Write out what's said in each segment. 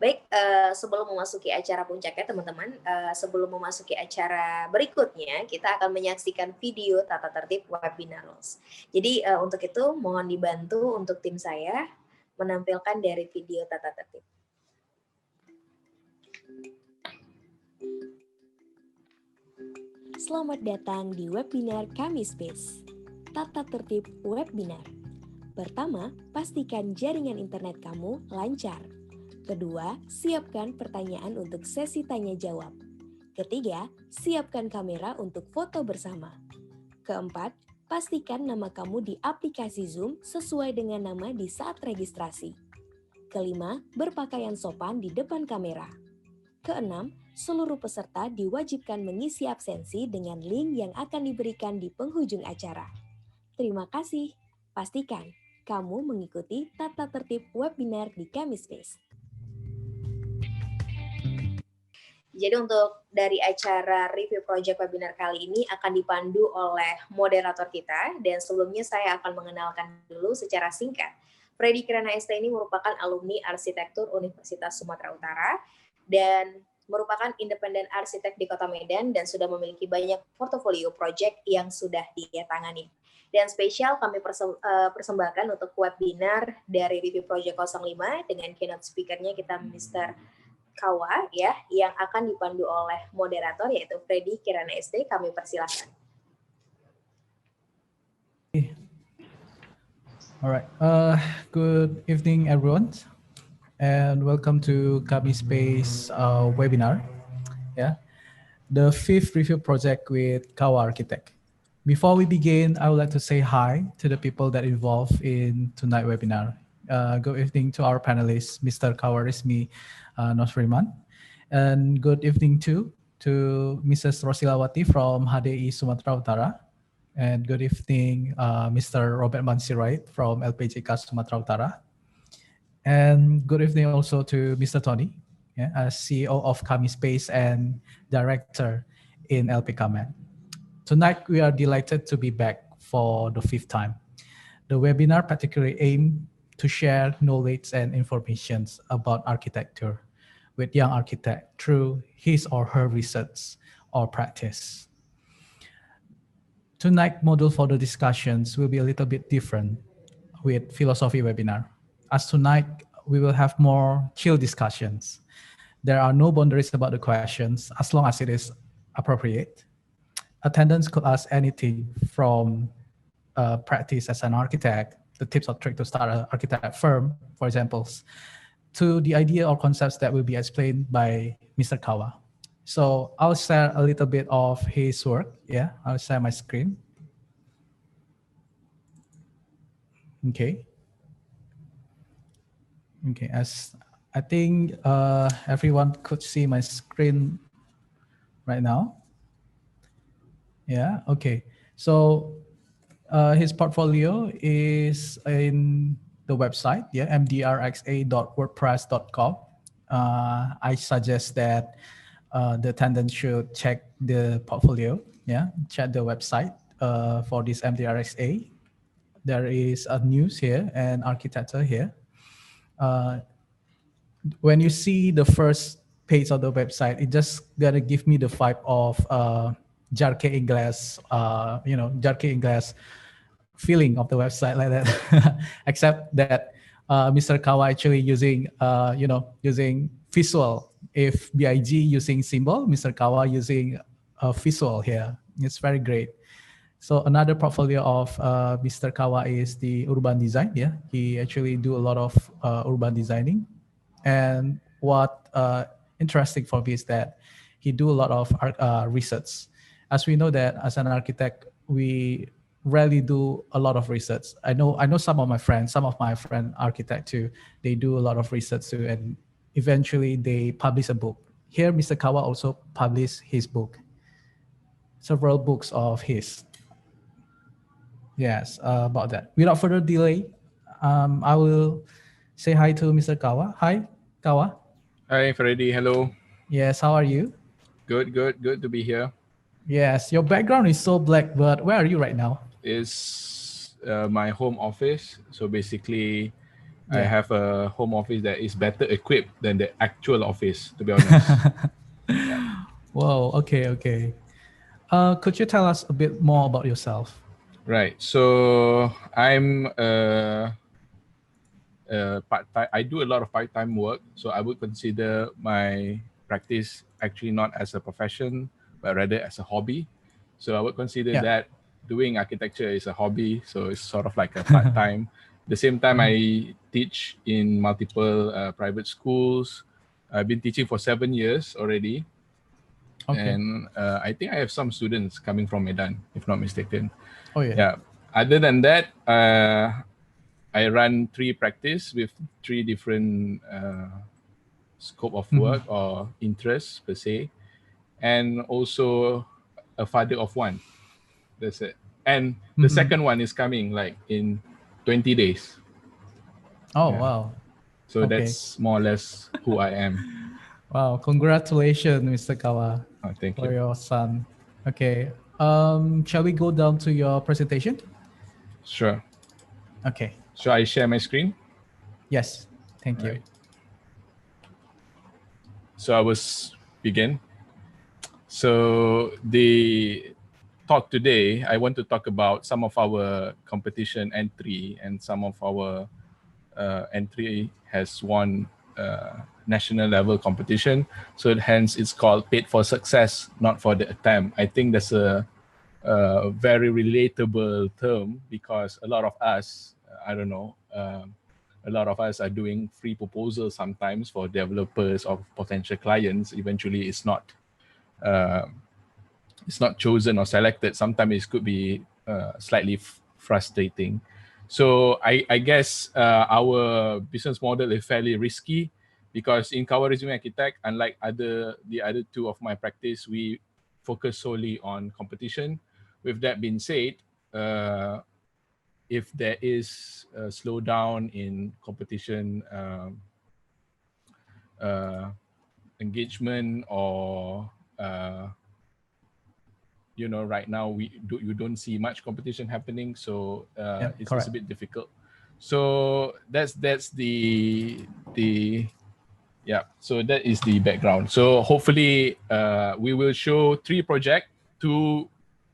Baik, sebelum memasuki acara puncaknya teman-teman, sebelum memasuki acara berikutnya, kita akan menyaksikan video tata tertib webinar rules. Jadi untuk itu mohon dibantu untuk tim saya menampilkan dari video tata tertib. Selamat datang di webinar Kamispace, tata tertib webinar. Pertama, pastikan jaringan internet kamu lancar. Kedua, siapkan pertanyaan untuk sesi tanya-jawab. Ketiga, siapkan kamera untuk foto bersama. Keempat, pastikan nama kamu di aplikasi Zoom sesuai dengan nama di saat registrasi. Kelima, berpakaian sopan di depan kamera. Keenam, seluruh peserta diwajibkan mengisi absensi dengan link yang akan diberikan di penghujung acara. Terima kasih. Pastikan kamu mengikuti tata tertib webinar di Kamispace. Jadi untuk dari acara review project webinar kali ini akan dipandu oleh moderator kita, dan sebelumnya saya akan mengenalkan dulu secara singkat. Freddy Kirana ST ini merupakan alumni arsitektur Universitas Sumatera Utara dan merupakan independen arsitek di Kota Medan dan sudah memiliki banyak portofolio project yang sudah dia tangani. Dan spesial kami persembahkan untuk webinar dari review project 05 dengan keynote speaker-nya kita Mr. Qhawa ya, yang akan dipandu oleh moderator yaitu Freddy Kirana ST. Kami persilahkan. Alright, good evening everyone, and welcome to kamispace webinar. Yeah, the 5th review project with Qhawa Architect. Before we begin, I would like to say hi to the people that involved in tonight's webinar. Good evening to our panelists, Mr. Qhawarizmi Nosriman, and good evening too to Mrs. Rosilawati from HDI Sumatera Utara, and good evening Mr. Robert Mansirait from LPJK Sumatera Utara, and good evening also to Mr. Tony, as CEO of Kamispace and Director in LP Kamen. Tonight we are delighted to be back for the 5th time. The webinar particularly aimed to share knowledge and information about architecture with young architect through his or her research or practice. Tonight's model for the discussions will be a little bit different with philosophy webinar. As tonight, we will have more chill discussions. There are no boundaries about the questions as long as it is appropriate. Attendants could ask anything from practice as an architect, the tips or tricks to start an architect firm, for example, to the idea or concepts that will be explained by Mr. Qhawa. So I'll share a little bit of his work. Yeah, I'll share my screen. Okay. Okay, as I think everyone could see my screen right now. Yeah, okay. So his portfolio is in the website, yeah, mdrxa.wordpress.com. I suggest that the attendant should check the portfolio, yeah, check the website for this MDRXA. There is a news here and architecture here. When you see the first page of the website, it just gonna give me the vibe of Jarque Ingles, Jarque Ingles feeling of the website like that, except that Mr. Qhawa actually using, using visual. If BIG using symbol, Mr. Qhawa using a visual here. It's very great. So another portfolio of Mr. Qhawa is the urban design. Yeah, he actually do a lot of urban designing. And what interesting for me is that he do a lot of research. As we know that as an architect, we rarely do a lot of research. I know some of my friends architect too, they do a lot of research too, and eventually they publish a book. Here, Mr. Qhawa also published his book, several books of his. Yes, about that. Without further delay, I will say hi to Mr. Qhawa. Hi, Qhawa. Hi, Freddy. Hello. Yes, how are you? Good to be here. Yes, your background is so black, but where are you right now? It's my home office. So basically, I Yeah. have a home office that is better equipped than the actual office, to be honest. Whoa. Okay. Could you tell us a bit more about yourself? Right. So I'm part-time. I do a lot of part-time work. So I would consider my practice actually not as a profession, but rather as a hobby. So I would consider Yeah. that doing architecture is a hobby. So it's sort of like a part-time. The same time, I teach in multiple private schools. I've been teaching for 7 years already. Okay. And I think I have some students coming from Medan, if not mistaken. Oh yeah. Yeah. Other than that, I run 3 practice with 3 different scope of work or interests per se, and also a father of 1. That's it. And the second one is coming like in 20 days. Oh Yeah. wow. So Okay. that's more or less who I am. Wow. Congratulations, Mr. Kawa, Oh, thank for you. your son. Okay. Shall we go down to your presentation? Sure. Okay. Shall I share my screen? Yes. Thank you. Right. So I was begin. So the talk today, I want to talk about some of our competition entry, and some of our entry has won national level competition. So hence it's called paid for success, not for the attempt. I think that's a very relatable term, because a lot of us, I don't know, a lot of us are doing free proposals sometimes for developers or potential clients. Eventually, uh, it's not chosen or selected. Sometimes it could be slightly frustrating. So I guess our business model is fairly risky, because in Qhawarizmi Architect, unlike the other 2 of my practice, we focus solely on competition. With that being said, if there is a slowdown in competition engagement, or right now you don't see much competition happening, so Yeah. it's a Correct. bit difficult. So that's the yeah. So that is the background. So hopefully we will show 3 projects, 2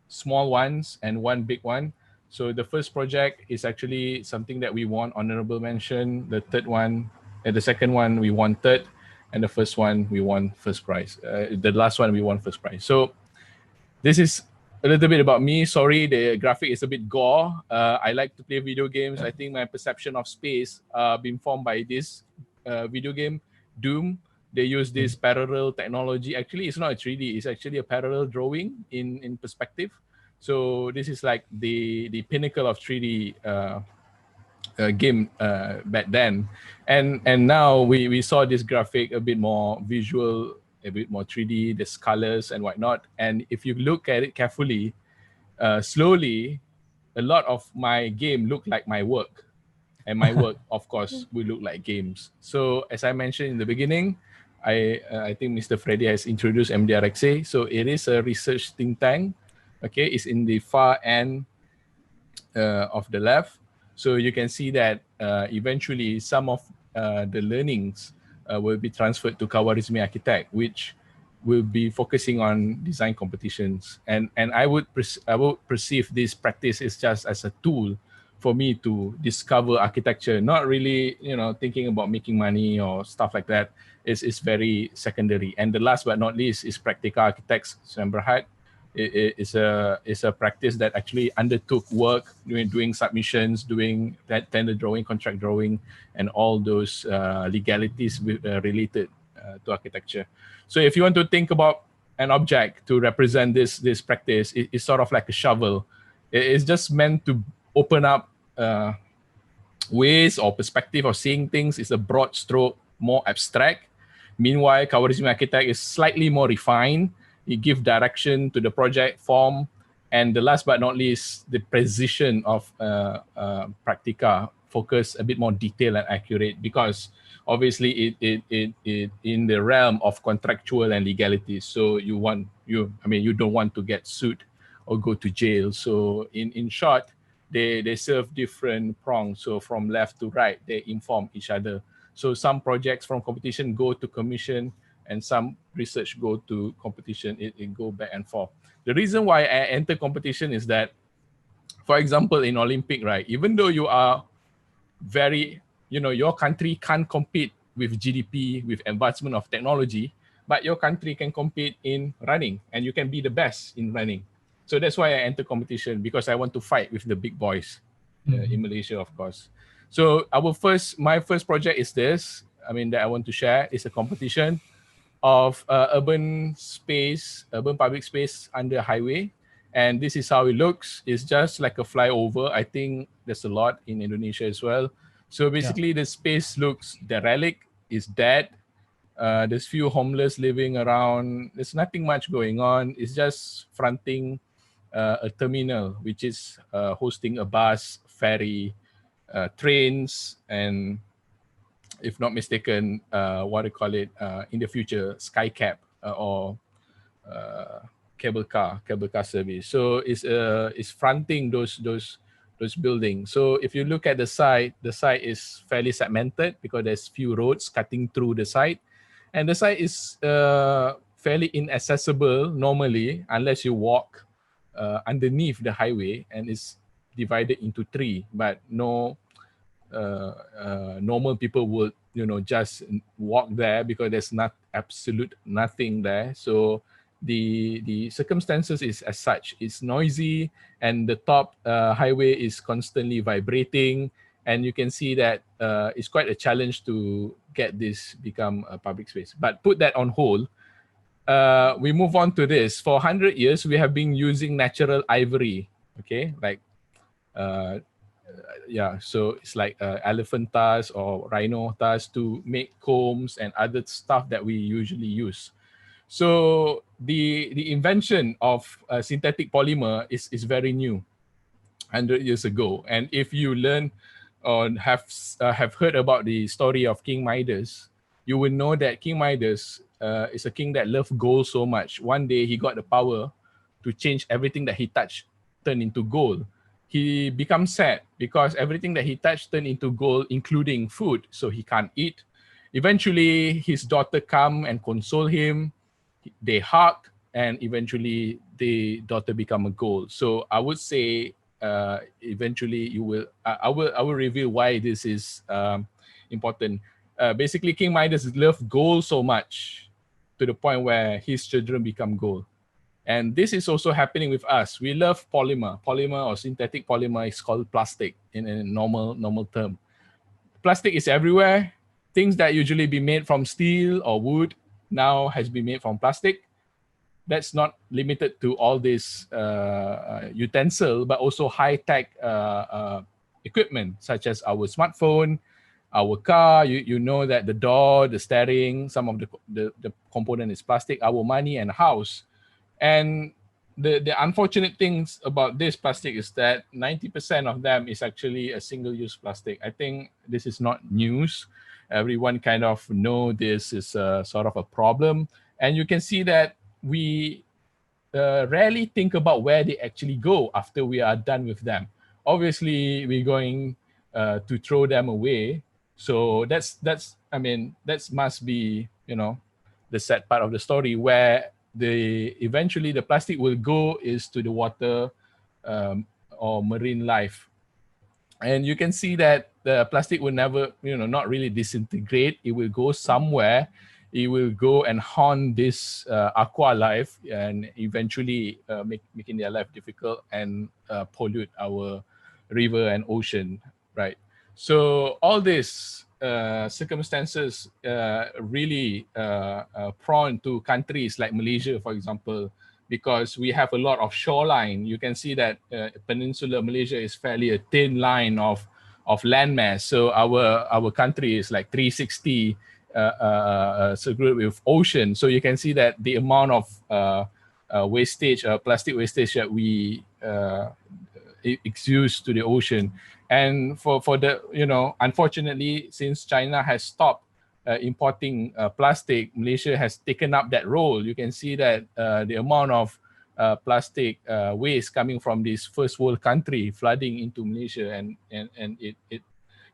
small ones and 1 big one. So the first project is actually something that we won honorable mention. The second one we won third, and the first one we won first prize. The last one we won first prize. So this is a little bit about me. Sorry, the graphic is a bit gore. I like to play video games. I think my perception of space been formed by this video game, Doom. They use this parallel technology. Actually, it's not a 3D. It's actually a parallel drawing in perspective. So this is like the pinnacle of 3D game back then, and now we saw this graphic a bit more visual, a bit more 3D, there's colors and whatnot. And if you look at it carefully, slowly, a lot of my game look like my work, and my work of course will look like games. So as I mentioned in the beginning, I think Mr. Freddy has introduced MDRXA. So it is a research think tank. Okay, it's in the far end of the left. So you can see that eventually some of the learnings will be transferred to Qhawarizmi Architect, which will be focusing on design competitions. And I would perceive this practice is just as a tool for me to discover architecture, not really thinking about making money or stuff like that. It's very secondary. And the last but not least is Practical Architects Semberhad. It's a practice that actually undertook work, doing submissions, doing that tender drawing, contract drawing, and all those legalities related to architecture. So if you want to think about an object to represent this practice, it's sort of like a shovel. It's just meant to open up ways or perspective of seeing things. Is a broad stroke, more abstract. Meanwhile, Qhawarizmi Architect is slightly more refined. It gives direction to the project form. And the last but not least, the precision of Practica focus a bit more detailed and accurate, because obviously it in the realm of contractual and legalities. So you don't want to get sued or go to jail. So in short, they serve different prongs. So from left to right, they inform each other. So some projects from competition go to commission, and some research go to competition. It go back and forth. The reason why I enter competition is that, for example, in Olympic, right, even though you are very, your country can't compete with GDP, with advancement of technology, but your country can compete in running, and you can be the best in running. So that's why I enter competition, because I want to fight with the big boys in Malaysia, of course. So my first project is this. That I want to share is a competition of urban public space under highway. And this is how it looks. It's just like a flyover. I think there's a lot in Indonesia as well. So basically the space looks derelict, it's dead. There's few homeless living around. There's nothing much going on. It's just fronting a terminal, which is hosting a bus, ferry, trains, and if not mistaken, what do you call it, in the future, skycab or cable car service. So it's fronting those buildings. So if you look at the site is fairly segmented because there's few roads cutting through the site, and the site is fairly inaccessible normally unless you walk underneath the highway, and it's divided into three. But no normal people would just walk there because there's absolute nothing there. So the circumstances is as such. It's noisy, and the top highway is constantly vibrating, and you can see that it's quite a challenge to get this become a public space. But put that on hold. We move on to this. For 100 years, we have been using natural ivory, okay, like so it's like elephant tusks or rhino tusks to make combs and other stuff that we usually use. So the invention of synthetic polymer is very new, 100 years ago. And if you learn or have heard about the story of King Midas, you will know that King Midas is a king that loved gold so much. One day he got the power to change everything that he touched, turn into gold. He becomes sad because everything that he touched turned into gold, including food, so he can't eat. Eventually, his daughter come and console him. They hug, and eventually the daughter become a gold. So I would say eventually you will. I will reveal why this is important. Basically, King Midas loved gold so much to the point where his children become gold. And this is also happening with us. We love polymer. Polymer or synthetic polymer is called plastic in a normal term. Plastic is everywhere. Things that usually be made from steel or wood now has been made from plastic. That's not limited to all this utensil, but also high-tech equipment such as our smartphone, our car. You know that the door, the steering, some of the component is plastic. Our money and house. And the unfortunate things about this plastic is that 90% of them is actually a single-use plastic. I think this is not news. Everyone kind of know this is sort of a problem. And you can see that we rarely think about where they actually go after we are done with them. Obviously, we're going to throw them away. So that must be, the sad part of the story, where eventually the plastic will go is to the water or marine life. And you can see that the plastic will never, not really disintegrate. It will go somewhere. It will go and haunt this aqua life, and eventually making their life difficult and pollute our river and ocean, right? So all this circumstances really prone to countries like Malaysia, for example, because we have a lot of shoreline. You can see that Peninsular Malaysia is fairly a thin line of landmass. So our country is like 360 circled with ocean. So you can see that the amount of wastage, plastic wastage that we exude to the ocean. And for the, unfortunately, since China has stopped importing plastic, Malaysia has taken up that role. You can see that the amount of plastic waste coming from this first world country flooding into Malaysia, and it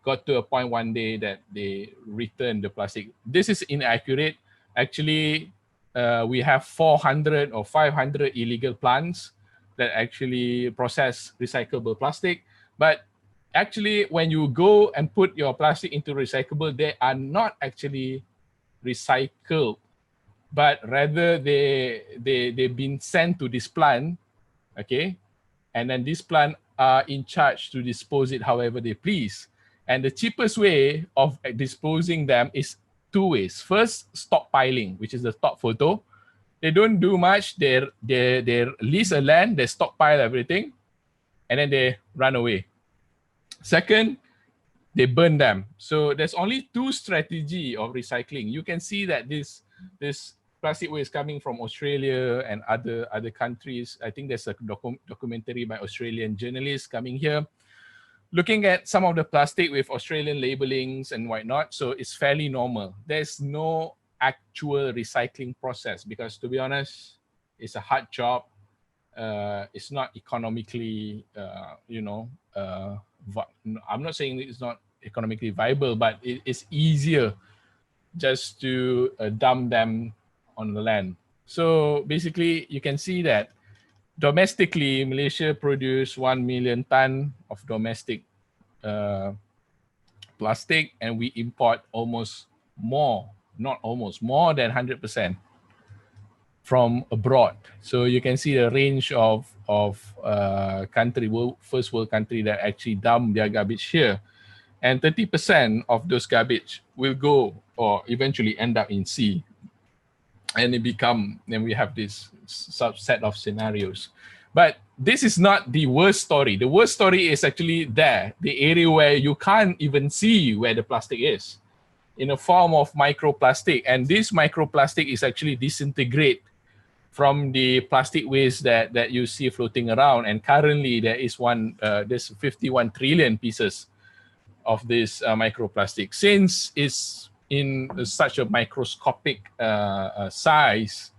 got to a point one day that they returned the plastic. This is inaccurate. Actually, we have 400 or 500 illegal plants that actually process recyclable plastic. But actually, when you go and put your plastic into recyclable, they are not actually recycled, but rather they've been sent to this plant, okay? And then this plant are in charge to dispose it however they please. And the cheapest way of disposing them is two ways. First, stockpiling, which is the top photo. They don't do much. They lease a land, they stockpile everything, and then they run away. Second, they burn them. So there's only two strategy of recycling. You can see that this plastic waste coming from Australia and other countries. I think there's a documentary by Australian journalists coming here, looking at some of the plastic with Australian labelings and whatnot. So it's fairly normal. There's no actual recycling process because, to be honest, it's a hard job. It's not economically, I'm not saying it's not economically viable, but it's easier just to dump them on the land. So basically, you can see that domestically, Malaysia produce 1 million ton of domestic plastic, and we import more than 100% from abroad. So you can see the range of first world country that actually dump their garbage here. And 30% of those garbage will go or eventually end up in sea. And then we have this subset of scenarios. But this is not the worst story. The worst story is actually there, the area where you can't even see where the plastic is, in a form of microplastic. And this microplastic is actually disintegrate from the plastic waste that you see floating around. And currently there's 51 trillion pieces of this microplastic. Since it's in such a microscopic size,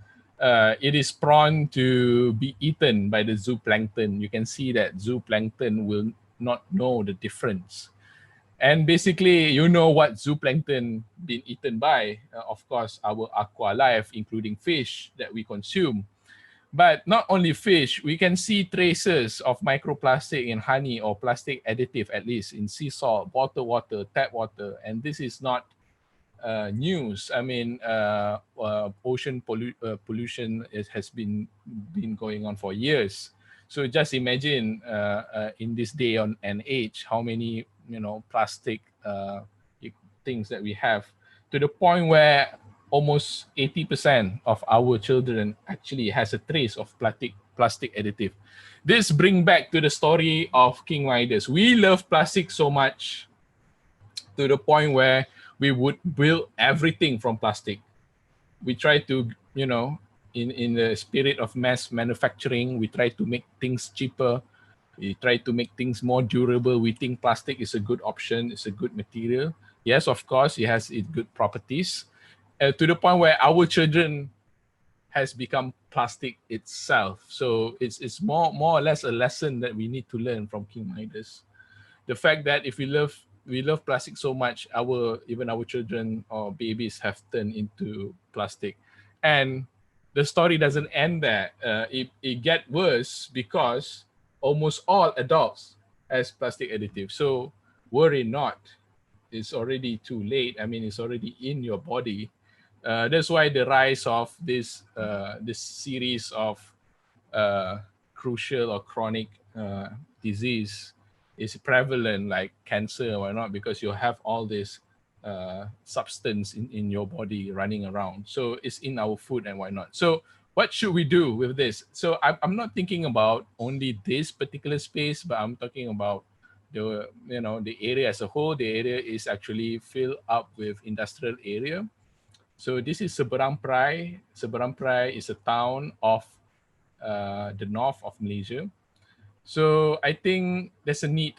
it is prone to be eaten by the zooplankton. You can see that zooplankton will not know the difference. And basically, you know what zooplankton been eaten by? Of course, our aqua life, including fish that we consume. But not only fish, we can see traces of microplastic in honey or plastic additive, at least in sea salt, bottled water, tap water. And this is not news. I mean, ocean pollution has been going on for years. So just imagine in this day and age, how many plastic things that we have, to the point where almost 80% of our children actually has a trace of plastic additive. This brings back to the story of King Midas. We love plastic so much to the point where we would build everything from plastic. We try to, in the spirit of mass manufacturing, we try to make things cheaper. We try to make things more durable. We think plastic is a good option. It's a good material. Yes, of course, it has its good properties. To the point where our children has become plastic itself. So it's more or less a lesson that we need to learn from King Midas. The fact that if we love plastic so much, even our children or babies have turned into plastic. And the story doesn't end there. It gets worse because almost all adults has plastic additive. So worry not. It's already too late. I mean, it's already in your body. That's why the rise of this series of crucial or chronic disease is prevalent, like cancer or whatnot, because you have all this substance in your body running around. So it's in our food and whatnot. So what should we do with this? So I'm not thinking about only this particular space, but I'm talking about the area as a whole. The area is actually filled up with industrial area. So this is Seberang Perai. Seberang Perai is a town of the north of Malaysia. So I think there's a need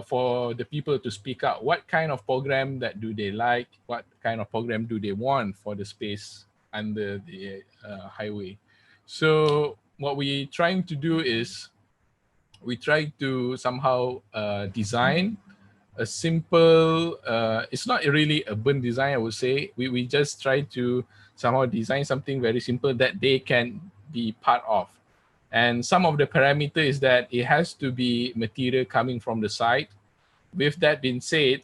for the people to speak out. What kind of program that do they like? What kind of program do they want for the space under the highway? So what we trying to do is we try to somehow design a simple, it's not really urban design, I would say. We just try to somehow design something very simple that they can be part of. And some of the parameter is that it has to be material coming from the site. With that being said,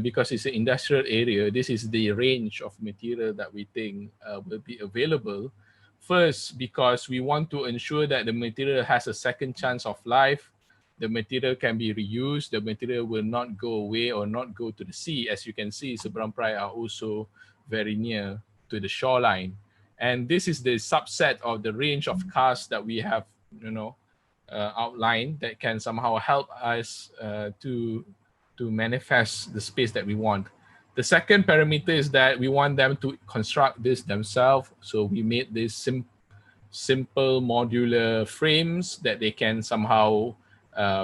because it's an industrial area, this is the range of material that we think will be available. First, because we want to ensure that the material has a second chance of life, the material can be reused, the material will not go away or not go to the sea. As you can see, Seberang Perai are also very near to the shoreline. And this is the subset of the range of cars that we have, outlined that can somehow help us to manifest the space that we want. The second parameter is that we want them to construct this themselves. So we made this simple modular frames that they can somehow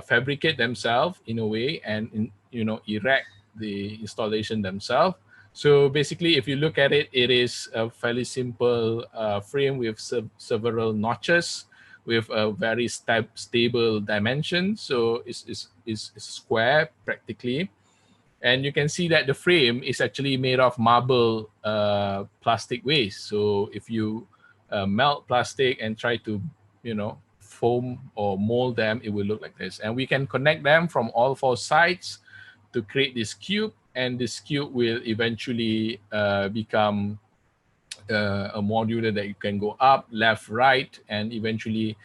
fabricate themselves in a way and erect the installation themselves. So basically, if you look at it, it is a fairly simple frame with several notches with a very stable dimension. So it's square practically. And you can see that the frame is actually made of marble plastic waste. So if you melt plastic and try to, foam or mold them, it will look like this. And we can connect them from all four sides to create this cube. And this cube will eventually become a modular that you can go up, left, right, and eventually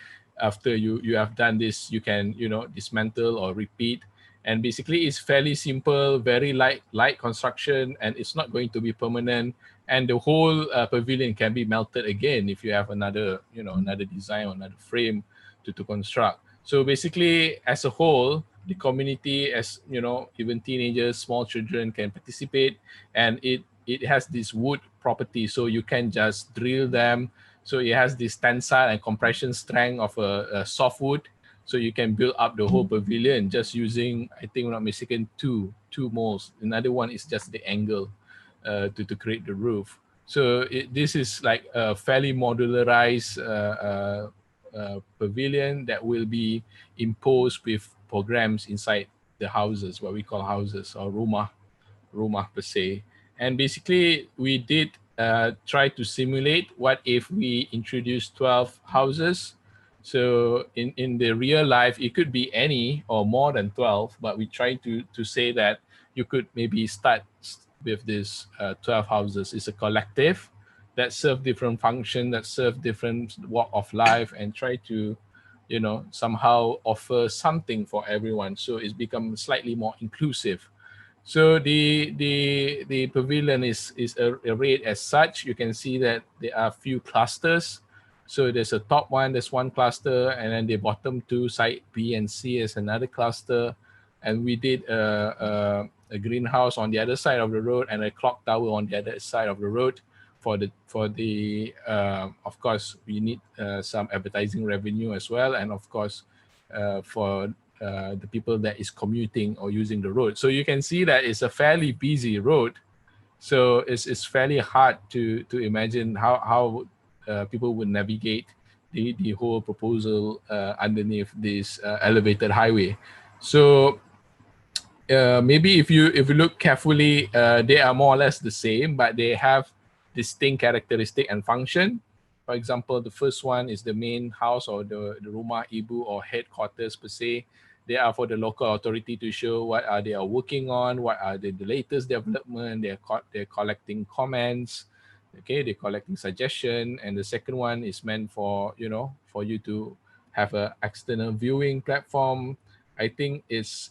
after you have done this, you can dismantle or repeat. And basically it's fairly simple, very light construction, and it's not going to be permanent. And the whole pavilion can be melted again if you have another another design or another frame to construct. So basically, as a whole, the community, as even teenagers, small children can participate, and it has this wood property, so you can just drill them. So it has this tensile and compression strength of a soft wood. So you can build up the whole pavilion just using, I think, not mistaken, two molds. Another one is just the angle to create the roof. So this is like a fairly modularized pavilion that will be imposed with programs inside the houses, what we call houses or rumah per se. And basically, we did try to simulate what if we introduce 12 houses. So in the real life, it could be any or more than 12, but we try to say that you could maybe start with this 12 houses. It's a collective that serve different function, that serve different walk of life, and try to, somehow offer something for everyone. So it's become slightly more inclusive. So the pavilion is arrayed as such. You can see that there are a few clusters. So there's a top one, there's one cluster, and then the bottom two, side B and C, is another cluster. And we did a greenhouse on the other side of the road and a clock tower on the other side of the road. For the of course, we need some advertising revenue as well, and of course, for the people that is commuting or using the road. So you can see that it's a fairly busy road. So it's fairly hard to imagine how people would navigate the whole proposal underneath this elevated highway. So maybe if you look carefully, they are more or less the same, but they have distinct characteristic and function. For example, the first one is the main house or the rumah ibu or headquarters per se. They are for the local authority to show what are they are working on, what are the latest development. They're collecting comments, okay, they're collecting suggestion. And the second one is meant for for you to have an external viewing platform. I think is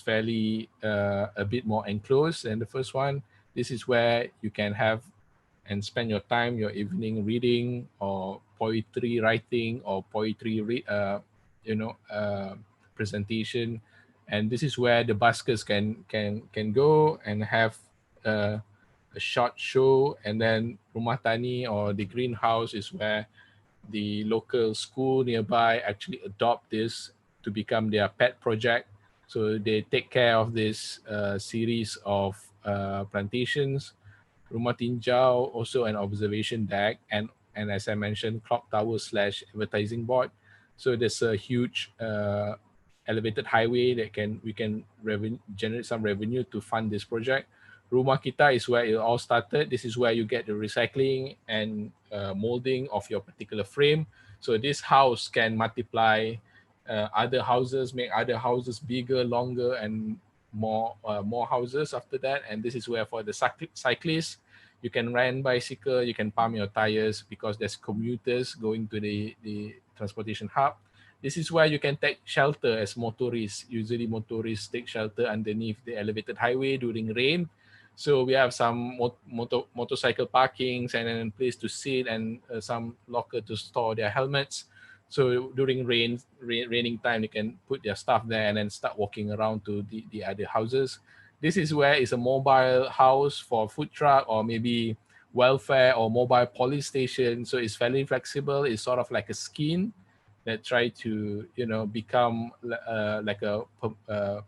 fairly a bit more enclosed than the first one. This is where you can have and spend your time, your evening reading or poetry writing or poetry presentation. And this is where the buskers can go and have a short show. And then Rumah Tani or the greenhouse is where the local school nearby actually adopt this to become their pet project. So they take care of this series of plantations. Rumah Tinjau, also an observation deck, and and as I mentioned, clock tower / advertising board. So there's a huge elevated highway that we can generate some revenue to fund this project. Rumah Kita is where it all started. This is where you get the recycling and molding of your particular frame. So this house can multiply other houses, make other houses bigger, longer, and more houses after that. And this is where for the cyclists, you can rent bicycle, you can pump your tires because there's commuters going to the transportation hub. This is where you can take shelter as motorists. Usually motorists take shelter underneath the elevated highway during rain. So we have some motorcycle parkings and then place to sit and some locker to store their helmets. So during raining time, they can put their stuff there and then start walking around to the other houses. This is where it's a mobile house for food truck or maybe welfare or mobile police station. So it's fairly flexible. It's sort of like a skin that try to become like a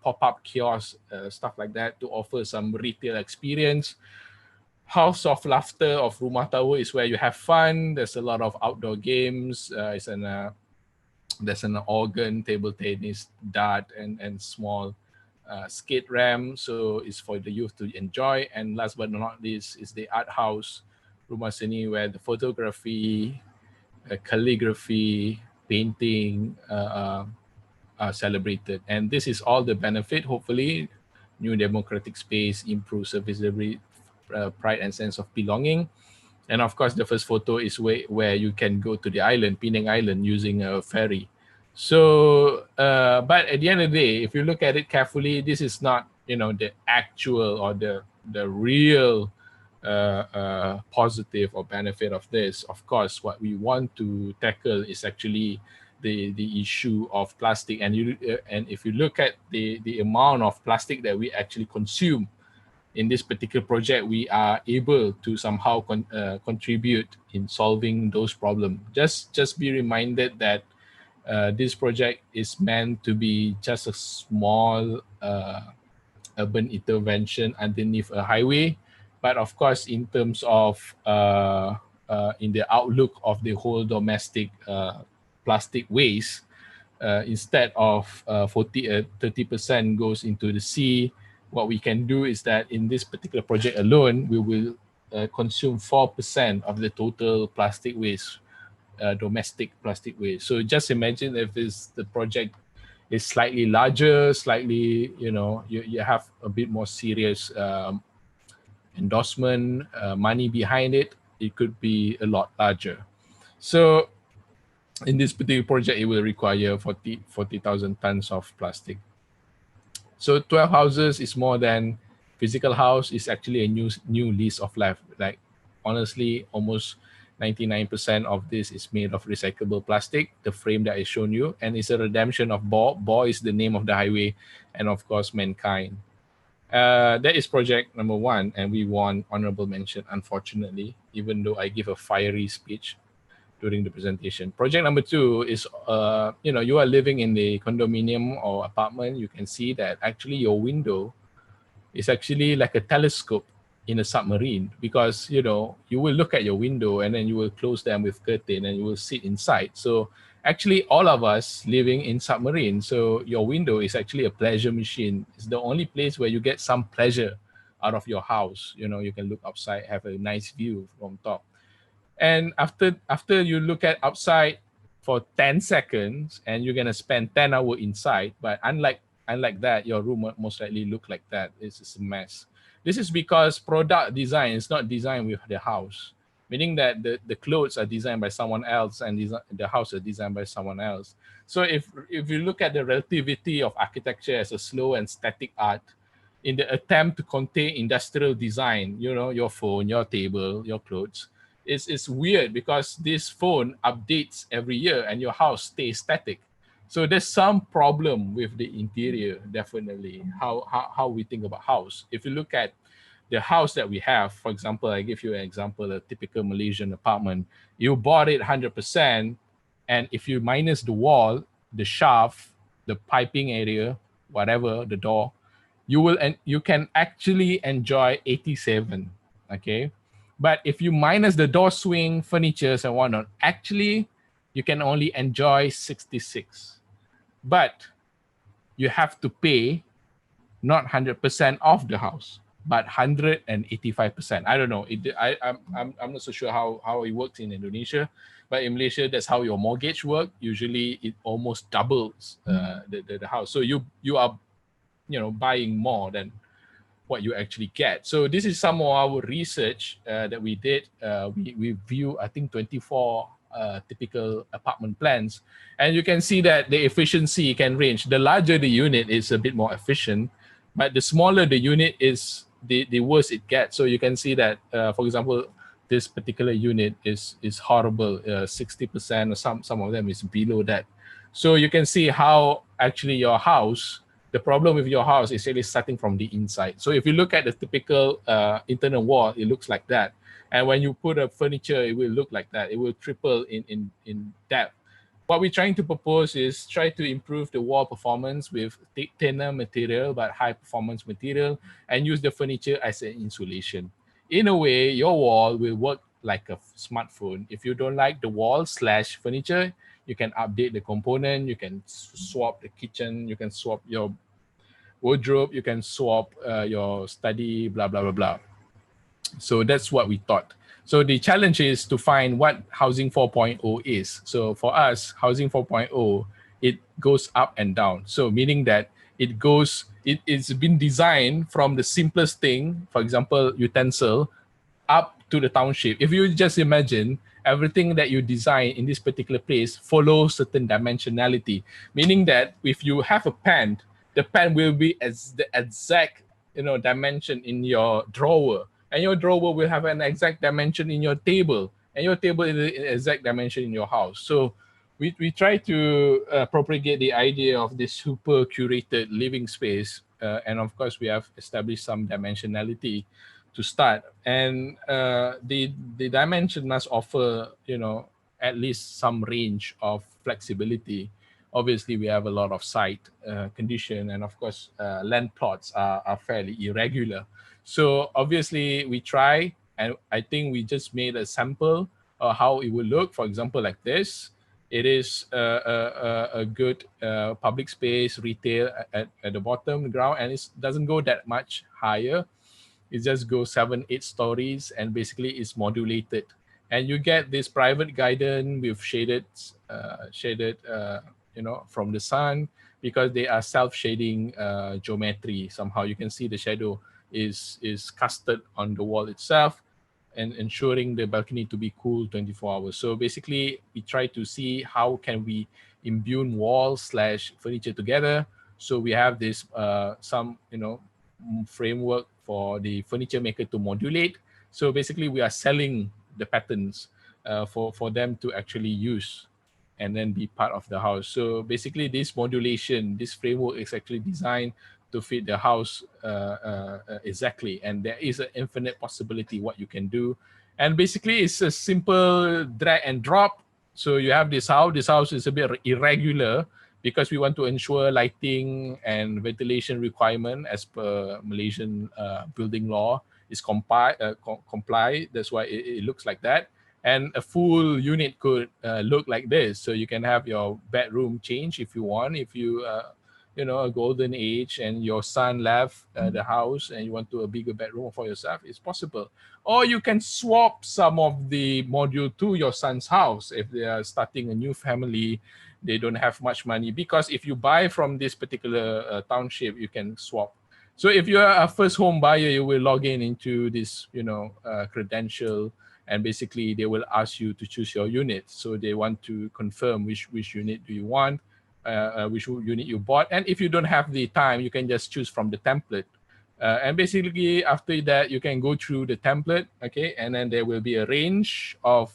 pop-up kiosk, stuff like that, to offer some retail experience. House of Laughter of Rumah Tower is where you have fun. There's a lot of outdoor games. There's an organ, table tennis, dart, and small skate ramp. So it's for the youth to enjoy. And last but not least is the art house, Rumah Seni, where the photography, calligraphy, painting are celebrated. And this is all the benefit, hopefully, new democratic space, improved service delivery, pride and sense of belonging. And of course, the first photo is where you can go to the island, Penang Island, using a ferry. So, but at the end of the day, if you look at it carefully, this is not, the actual or the real positive or benefit of this. Of course, what we want to tackle is actually the issue of plastic. And if you look at the amount of plastic that we actually consume in this particular project, we are able to somehow contribute in solving those problems. Just be reminded that this project is meant to be just a small urban intervention underneath a highway. But of course, in terms of in the outlook of the whole domestic plastic waste, instead of 30% goes into the sea, what we can do is that in this particular project alone, we will consume 4% of the total plastic waste, domestic plastic waste. So just imagine if the project is slightly larger, slightly, you have a bit more serious endorsement, money behind it, it could be a lot larger. So in this particular project, it will require 40,000 tons of plastic. So 12 houses is more than physical house. Is actually a new lease of life. Like, honestly, almost 99% of this is made of recyclable plastic, the frame that I shown you, and it's a redemption of Bo. Bo is the name of the highway, and of course, mankind. That is project number 1, and we won honorable mention, unfortunately, even though I give a fiery speech during the presentation. Project number 2 is, you are living in the condominium or apartment. You can see that actually your window is actually like a telescope in a submarine, because, you will look at your window and then you will close them with curtain and you will sit inside. So actually all of us living in submarine. So your window is actually a pleasure machine. It's the only place where you get some pleasure out of your house. You can look outside, have a nice view from top. And after you look at outside for 10 seconds and you're going to spend 10 hours inside, but unlike that, your room most likely look like that. It's just a mess. This is because product design is not designed with the house, meaning that the clothes are designed by someone else and the house is designed by someone else. So if you look at the relativity of architecture as a slow and static art, in the attempt to contain industrial design, your phone, your table, your clothes, it's weird because this phone updates every year and your house stays static. So there's some problem with the interior, definitely, how we think about house. If you look at the house that we have, for example, I give you an example, a typical Malaysian apartment. You bought it 100%, and if you minus the wall, the shaft, the piping area, whatever, the door, you can actually enjoy 87, okay? But if you minus the door swing, furnitures and whatnot, actually you can only enjoy 66. But you have to pay not 100% of the house, but 185%. I don't know. I'm not so sure how it works in Indonesia, but in Malaysia, that's how your mortgage works. Usually, it almost doubles the house. So you are, buying more than what you actually get. So this is some of our research that we did. We view, I think, 24 typical apartment plans, and you can see that the efficiency can range. The larger the unit is a bit more efficient, but the smaller the unit is, the worse it gets. So you can see that, for example, this particular unit is horrible. 60%, or some of them is below that. So you can see how actually your house, the problem with your house is really starting from the inside. So if you look at the typical internal wall, it looks like that. And when you put a furniture, it will look like that. It will triple in depth. What we're trying to propose is try to improve the wall performance with thinner material, but high performance material, and use the furniture as an insulation. In a way, your wall will work like a smartphone. If you don't like the wall/furniture, you can update the component, you can swap the kitchen, you can swap your wardrobe, you can swap your study, blah, blah, blah, blah. So that's what we thought. So the challenge is to find what Housing 4.0 is. So for us, Housing 4.0, it goes up and down. So meaning that it's been designed from the simplest thing, for example, utensil, up to the township. If you just imagine, everything that you design in this particular place follows certain dimensionality, meaning that if you have a pen, the pen will be as the exact dimension in your drawer, and your drawer will have an exact dimension in your table, and your table is the exact dimension in your house. So we try to propagate the idea of this super curated living space, and of course we have established some dimensionality to start, and the dimension must offer at least some range of flexibility. Obviously, we have a lot of site condition, and of course, land plots are fairly irregular. So obviously, we try, and I think we just made a sample of how it will look. For example, like this. It is a good public space, retail at the bottom, the ground, and it doesn't go that much higher. It just goes 7-8 stories, and basically it's modulated. And you get this private garden with shaded, from the sun, because they are self-shading geometry. Somehow you can see the shadow is casted on the wall itself, and ensuring the balcony to be cool 24 hours. So basically, we try to see how can we imbue walls/furniture together. So we have this some framework for the furniture maker to modulate. So basically, we are selling the patterns for them to actually use and then be part of the house. So basically, this modulation, this framework is actually designed to fit the house exactly. And there is an infinite possibility what you can do. And basically, it's a simple drag and drop. So you have this house. This house is a bit irregular because we want to ensure lighting and ventilation requirement as per Malaysian building law is comply. That's why it looks like that. And a full unit could look like this. So you can have your bedroom change if you want. If you a golden age and your son left the house and you want a bigger bedroom for yourself, it's possible. Or you can swap some of the module to your son's house if they are starting a new family, they don't have much money. Because if you buy from this particular township, you can swap. So if you're a first home buyer, you will log into this, credential, and basically they will ask you to choose your unit. So they want to confirm which unit do you want, which unit you bought. And if you don't have the time, you can just choose from the template. And basically after that, you can go through the template, okay? And then there will be a range of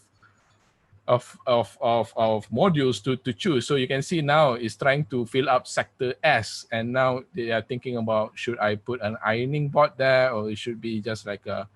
modules to choose. So you can see now it's trying to fill up sector S, and now they are thinking about, should I put an ironing board there, or it should be just like a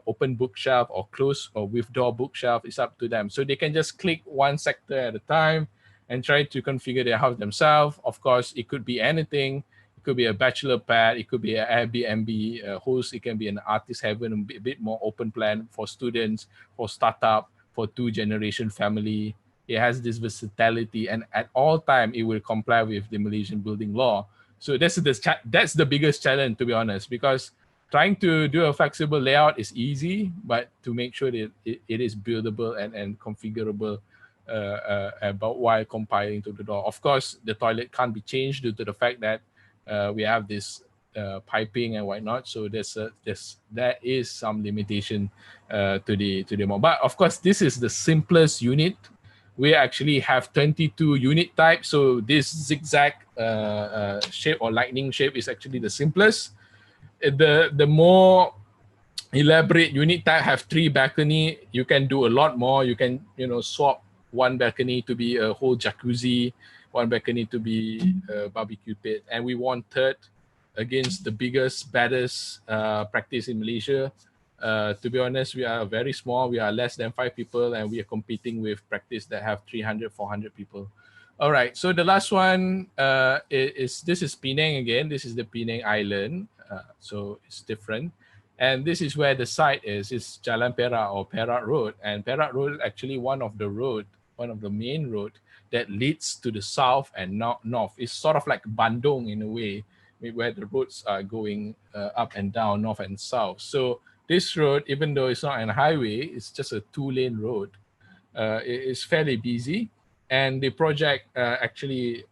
open bookshelf or close or with door bookshelf. It's up to them. So they can just click one sector at a time and try to configure their house themselves. Of course, it could be anything. It could be a bachelor pad, it could be an Airbnb host, it can be an artist heaven, a bit more open plan for students, for startup, for 2-generation family. It has this versatility, and at all time it will comply with the Malaysian building law. So that's the biggest challenge, to be honest, because trying to do a flexible layout is easy, but to make sure that it is buildable and configurable about while compiling to the law. Of course, the toilet can't be changed due to the fact that we have this piping and whatnot. So there is some limitation to the mall. But of course, this is the simplest unit. We actually have 22 unit types. So this zigzag shape or lightning shape is actually the simplest. The more elaborate unit type have 3 balcony. You can do a lot more. You can swap one balcony to be a whole jacuzzi, one balcony to be a barbecue pit, and we won third against the biggest, baddest practice in Malaysia. To be honest, we are very small. We are less than 5 people, and we are competing with practice that have 300, 400 people. All right, so the last one this is Penang again. This is the Penang Island, so it's different. And this is where the site is. It's Jalan Perak or Perak Road, and Perak Road is actually one of the main road that leads to the south and north. It's sort of like Bandung in a way, where the roads are going up and down, north and south. So this road, even though it's not a highway, it's just a 2-lane road. It is fairly busy, and the project actually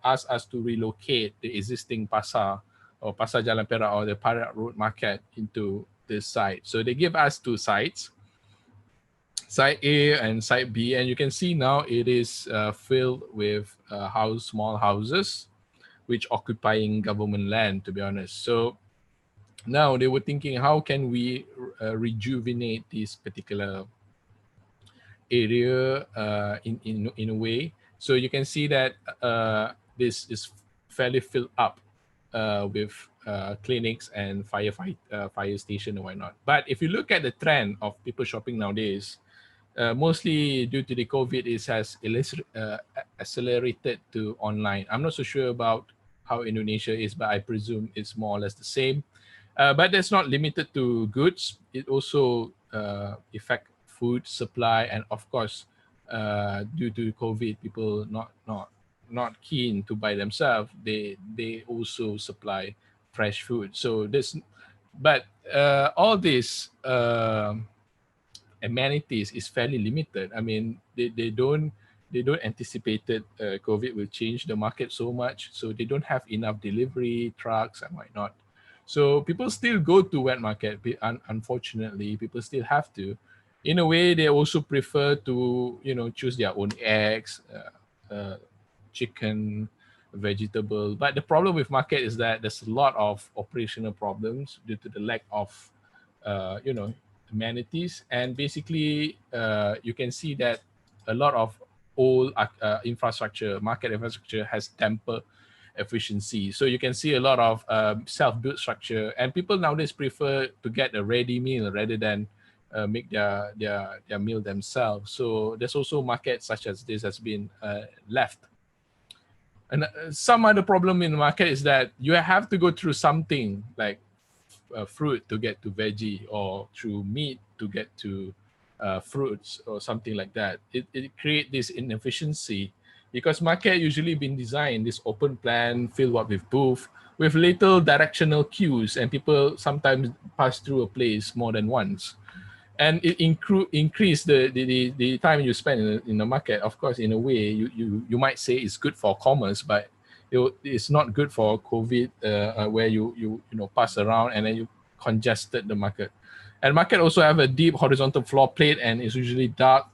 asked us to relocate the existing pasar or Pasar Jalan Perak or the Perak Road Market into this site. So they give us 2 sites, Site A and Site B, and you can see now it is filled with small houses, which occupying government land, to be honest. So now they were thinking, how can we rejuvenate this particular area in a way? So you can see that this is fairly filled up with clinics and fire station and whatnot. But if you look at the trend of people shopping nowadays, mostly due to the COVID, it has accelerated to online. I'm not so sure about how Indonesia is, but I presume it's more or less the same. But that's not limited to goods. It also affect food supply, and of course, due to COVID, people not keen to buy themselves. They also supply fresh food. So all this amenities is fairly limited. I mean, they don't anticipate that COVID will change the market so much. So they don't have enough delivery trucks and whatnot. So people still go to wet market. Unfortunately, people still have to. In a way, they also prefer to choose their own eggs, chicken, vegetable. But the problem with market is that there's a lot of operational problems due to the lack of amenities, and basically you can see that a lot of old market infrastructure has tempered efficiency. So you can see a lot of self-built structure, and people nowadays prefer to get a ready meal rather than make their meal themselves. So there's also markets such as this has been left. And some other problem in the market is that you have to go through something like fruit to get to veggie, or through meat to get to fruits or something like that. It creates this inefficiency because market usually been designed this open plan filled up with booth with little directional cues, and people sometimes pass through a place more than once. And it increase the time you spend in the market. Of course, in a way, you might say it's good for commerce, but it's not good for COVID, where you pass around and then you congested the market. And market also have a deep horizontal floor plate, and it's usually dark.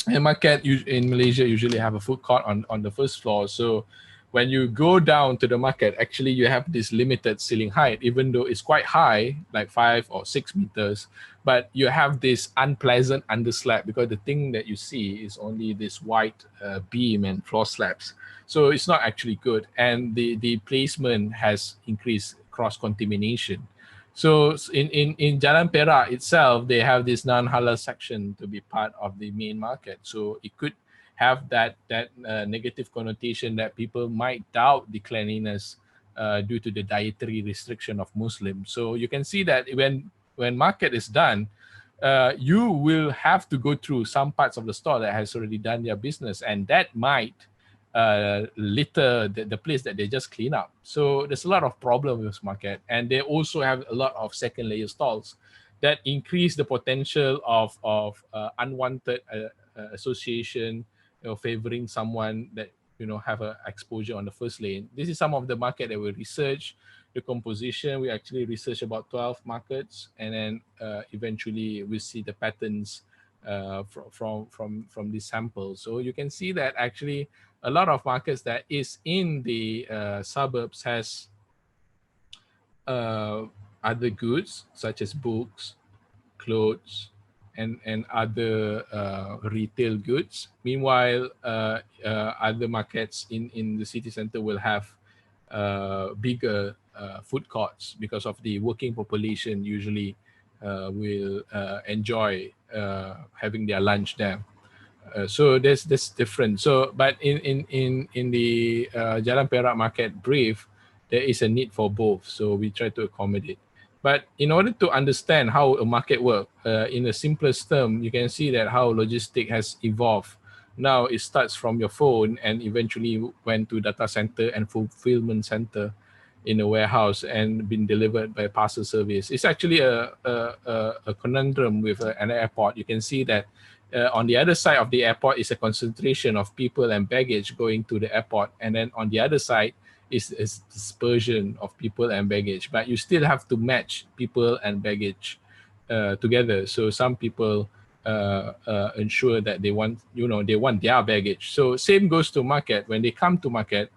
And market in Malaysia usually have a food court on the first floor. So when you go down to the market, actually you have this limited ceiling height, even though it's quite high, like 5 or 6 meters. But you have this unpleasant underslab because the thing that you see is only this white beam and floor slabs. So it's not actually good. And the placement has increased cross-contamination. So in Jalan Perak itself, they have this non-halal section to be part of the main market. So it could have that negative connotation that people might doubt the cleanliness due to the dietary restriction of Muslims. So you can see that when market is done, you will have to go through some parts of the store that has already done their business, and that might litter the place that they just clean up. So there's a lot of problem with this market, and they also have a lot of second layer stalls that increase the potential of unwanted association, favoring someone that have a exposure on the first lane. This is some of the market that we research. The composition, we actually research about 12 markets, and then eventually we see the patterns from these samples. So you can see that actually a lot of markets that is in the suburbs has other goods such as books, clothes, and other retail goods. Meanwhile, other markets in the city center will have bigger food courts because of the working population usually will enjoy having their lunch there. So there's this difference. So, but in the Jalan Perak market brief, there is a need for both. So we try to accommodate. But in order to understand how a market works, in the simplest term, you can see that how logistic has evolved. Now it starts from your phone and eventually went to data center and fulfillment center in a warehouse and been delivered by parcel service. It's actually a conundrum with an airport. You can see that on the other side of the airport is a concentration of people and baggage going to the airport. And then on the other side is dispersion of people and baggage. But you still have to match people and baggage together. So some people ensure that they want their baggage. So same goes to market. When they come to market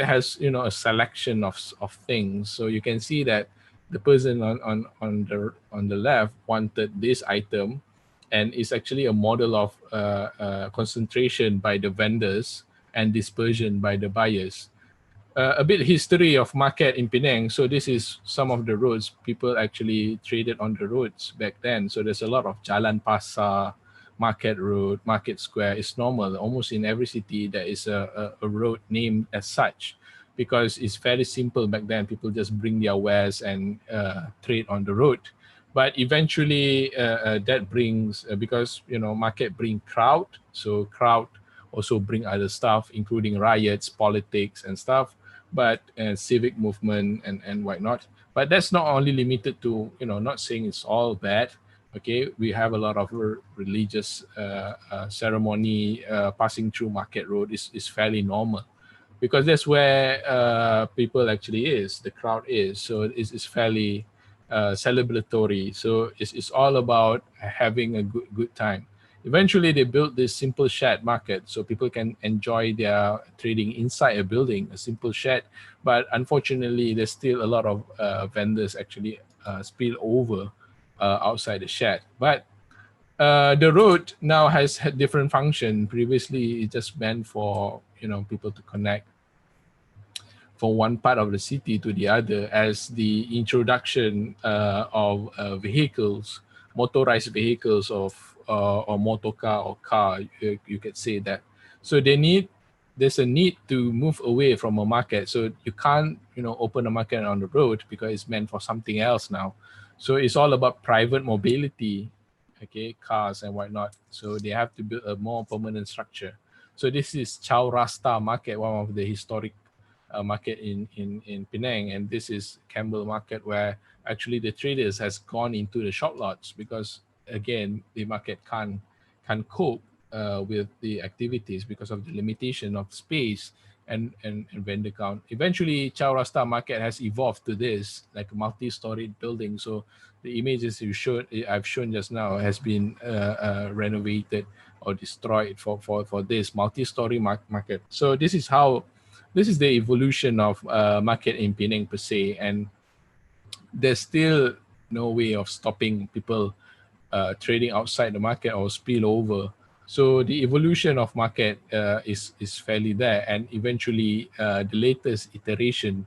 has a selection of things. So you can see that the person on the left wanted this item, and it's actually a model of concentration by the vendors and dispersion by the buyers. A bit history of market in Penang. So this is some of the roads. People actually traded on the roads back then. So there's a lot of Jalan Pasar, Market Road, Market Square. It's normal. Almost in every city there is a road named as such, because it's very simple back then. People just bring their wares and trade on the road. But eventually that brings, because market bring crowd. So crowd also bring other stuff, including riots, politics and stuff, but civic movement and whatnot. But that's not only limited to, not saying it's all bad. Okay, we have a lot of religious ceremony passing through Market Road is fairly normal, because that's where people actually is, the crowd is. So it's fairly celebratory. So it's all about having a good time. Eventually, they built this simple shed market so people can enjoy their trading inside a building, a simple shed. But unfortunately, there's still a lot of vendors actually spill over outside the shed. But the road now has had different function. Previously, it just meant for people to connect from one part of the city to the other. As the introduction of vehicles, motorized vehicles or motorcar or car, you could say that. So there's a need to move away from a market. So you can't open a market on the road because it's meant for something else now. So it's all about private mobility, okay, cars and whatnot. So they have to build a more permanent structure. So this is Qhawarizmi market, one of the historic market in Penang, and this is Campbell market, where actually the traders has gone into the shop lots because again the market can't cope with the activities because of the limitation of space and vendor count. Eventually, Qhawarizmi market has evolved to this, like a multi-storied building. So the images I've shown just now has been renovated or destroyed for this multi-story market. So this is the evolution of market in Penang per se, and there's still no way of stopping people trading outside the market or spill over. So the evolution of market is fairly there, and eventually the latest iteration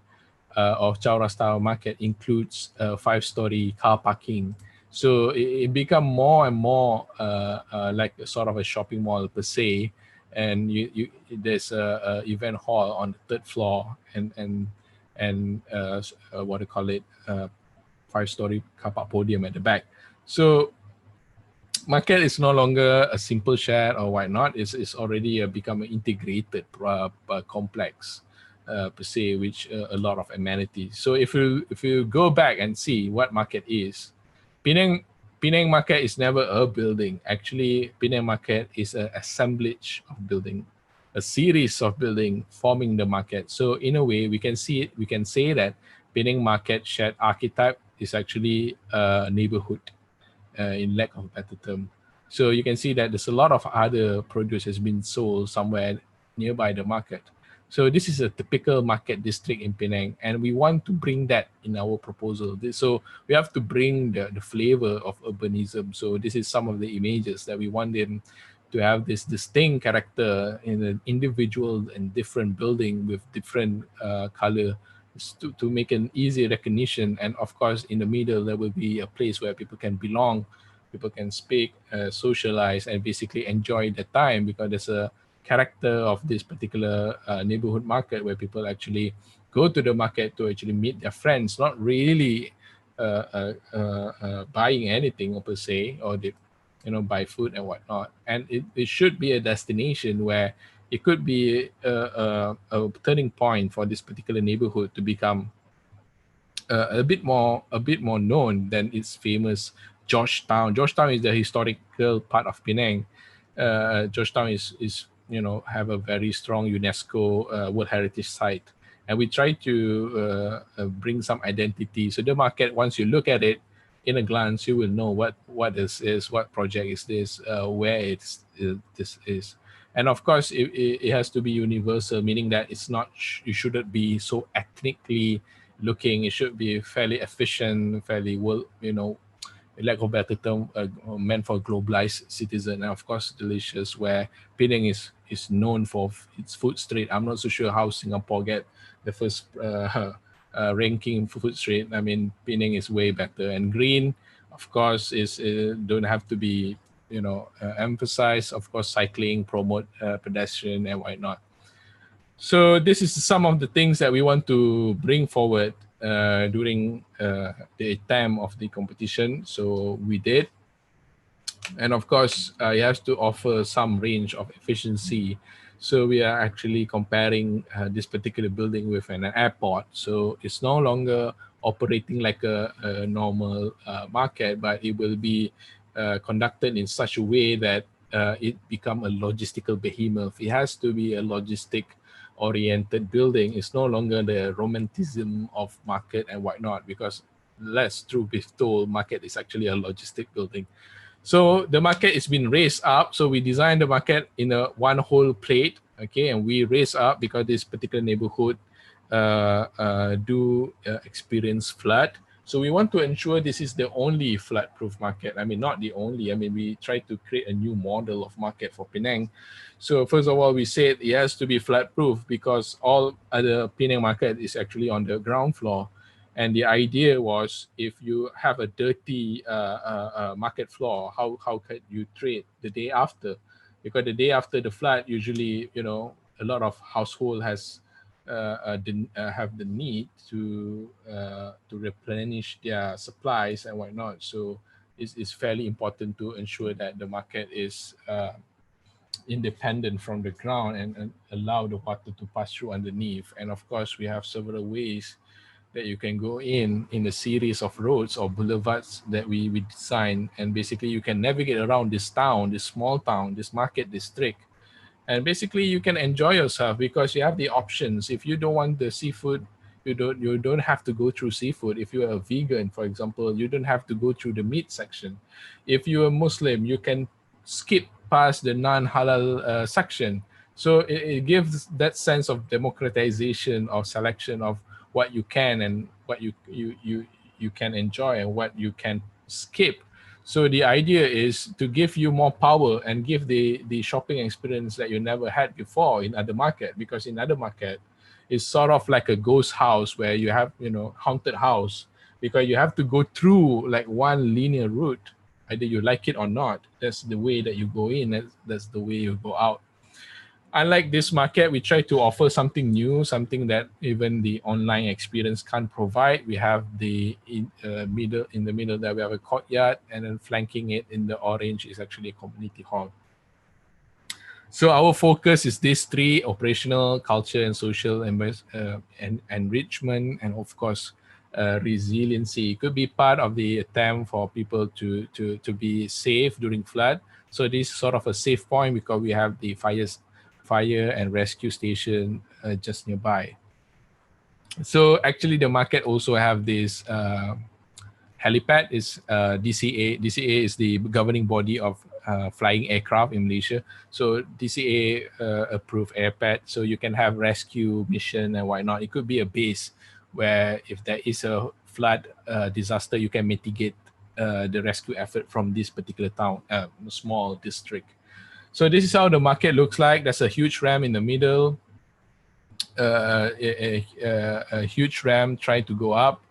of Qhawarizmi market includes 5-story car parking. So it become more and more like a sort of a shopping mall per se, and there's a event hall on the 3rd floor, and and what do you call it, 5-story car park podium at the back. So market is no longer a simple shed or whatnot. It's already become an integrated complex per se, which a lot of amenities. So if you go back and see what market is, Penang market is never a building. Actually, Penang market is an assemblage of building, a series of building forming the market. So in a way, we can say that Penang market shed archetype is actually a neighborhood, in lack of a better term. So you can see that there's a lot of other produce has been sold somewhere nearby the market. So this is a typical market district in Penang, and we want to bring that in our proposal. So we have to bring the flavor of urbanism. So this is some of the images that we want them to have this distinct character in an individual and different building with different color, to make an easy recognition. And of course, in the middle, there will be a place where people can belong, people can speak, socialize, and basically enjoy the time, because there's a character of this particular neighborhood market where people actually go to the market to actually meet their friends, not really buying anything per se, or they buy food and whatnot. And it should be a destination where it could be a turning point for this particular neighborhood to become a bit more known than its famous Georgetown. Georgetown is the historical part of Penang. Georgetown is have a very strong UNESCO World Heritage Site, and we try to bring some identity. So the market, once you look at it in a glance, you will know what this is, what project is this, where this is. And of course, it has to be universal, meaning that it's not, you shouldn't be so ethnically looking. It should be fairly efficient, fairly lack of better term, meant for globalized citizen. And of course, delicious, where Penang is known for its food street. I'm not so sure how Singapore get the first ranking for food street. I mean, Penang is way better. And green, of course, is don't have to be emphasized. Of course, cycling, promote pedestrian and whatnot. So this is some of the things that we want to bring forward during the attempt of the competition. So we did. And of course, it has to offer some range of efficiency. So we are actually comparing this particular building with an airport. So it's no longer operating like a normal market, but it will be conducted in such a way that it become a logistical behemoth. It has to be a logistic oriented building. It's no longer the romanticism of market and whatnot, because let's truth be told, market is actually a logistic building. So the market is been raised up. So we designed the market in a one whole plate, okay, and we raise up because this particular neighborhood do experience flood. So we want to ensure this is the only flood-proof market. I mean, not the only. I mean, we try to create a new model of market for Penang. So first of all, we said it has to be flood-proof because all other Penang market is actually on the ground floor. And the idea was, if you have a dirty market floor, how can you trade the day after? Because the day after the flood, usually, a lot of household has have the need to replenish their supplies and whatnot. So it's fairly important to ensure that the market is independent from the ground and allow the water to pass through underneath. And of course, we have several ways that you can go in a series of roads or boulevards that we design, and basically you can navigate around this town, this small town, this market district. And basically you can enjoy yourself because you have the options. If you don't want the seafood, you don't have to go through seafood. If you're a vegan, for example, you don't have to go through the meat section. If you're a Muslim, you can skip past the non-halal section. So it gives that sense of democratization or selection of what you can and what you can enjoy and what you can skip. So the idea is to give you more power and give the shopping experience that you never had before in other market, because in other market, it's sort of like a ghost house where you have, haunted house, because you have to go through like one linear route, either you like it or not. That's the way that you go in, that's the way you go out. unlike this market, we try to offer something new, something that even the online experience can't provide. We have in the middle there we have a courtyard, and then flanking it in the orange is actually a community hall. So our focus is these three: operational, culture, and social and enrichment, and of course, resiliency. It could be part of the attempt for people to be safe during flood. So this is sort of a safe point because we have the fire and rescue station just nearby. So actually, the market also have this helipad is DCA. DCA is the governing body of flying aircraft in Malaysia. So DCA approved airpad, so you can have rescue mission and whatnot. It could be a base where if there is a flood disaster, you can mitigate the rescue effort from this particular town, small district. So this is how the market looks like. There's a huge ramp in the middle, a huge ramp trying to go up,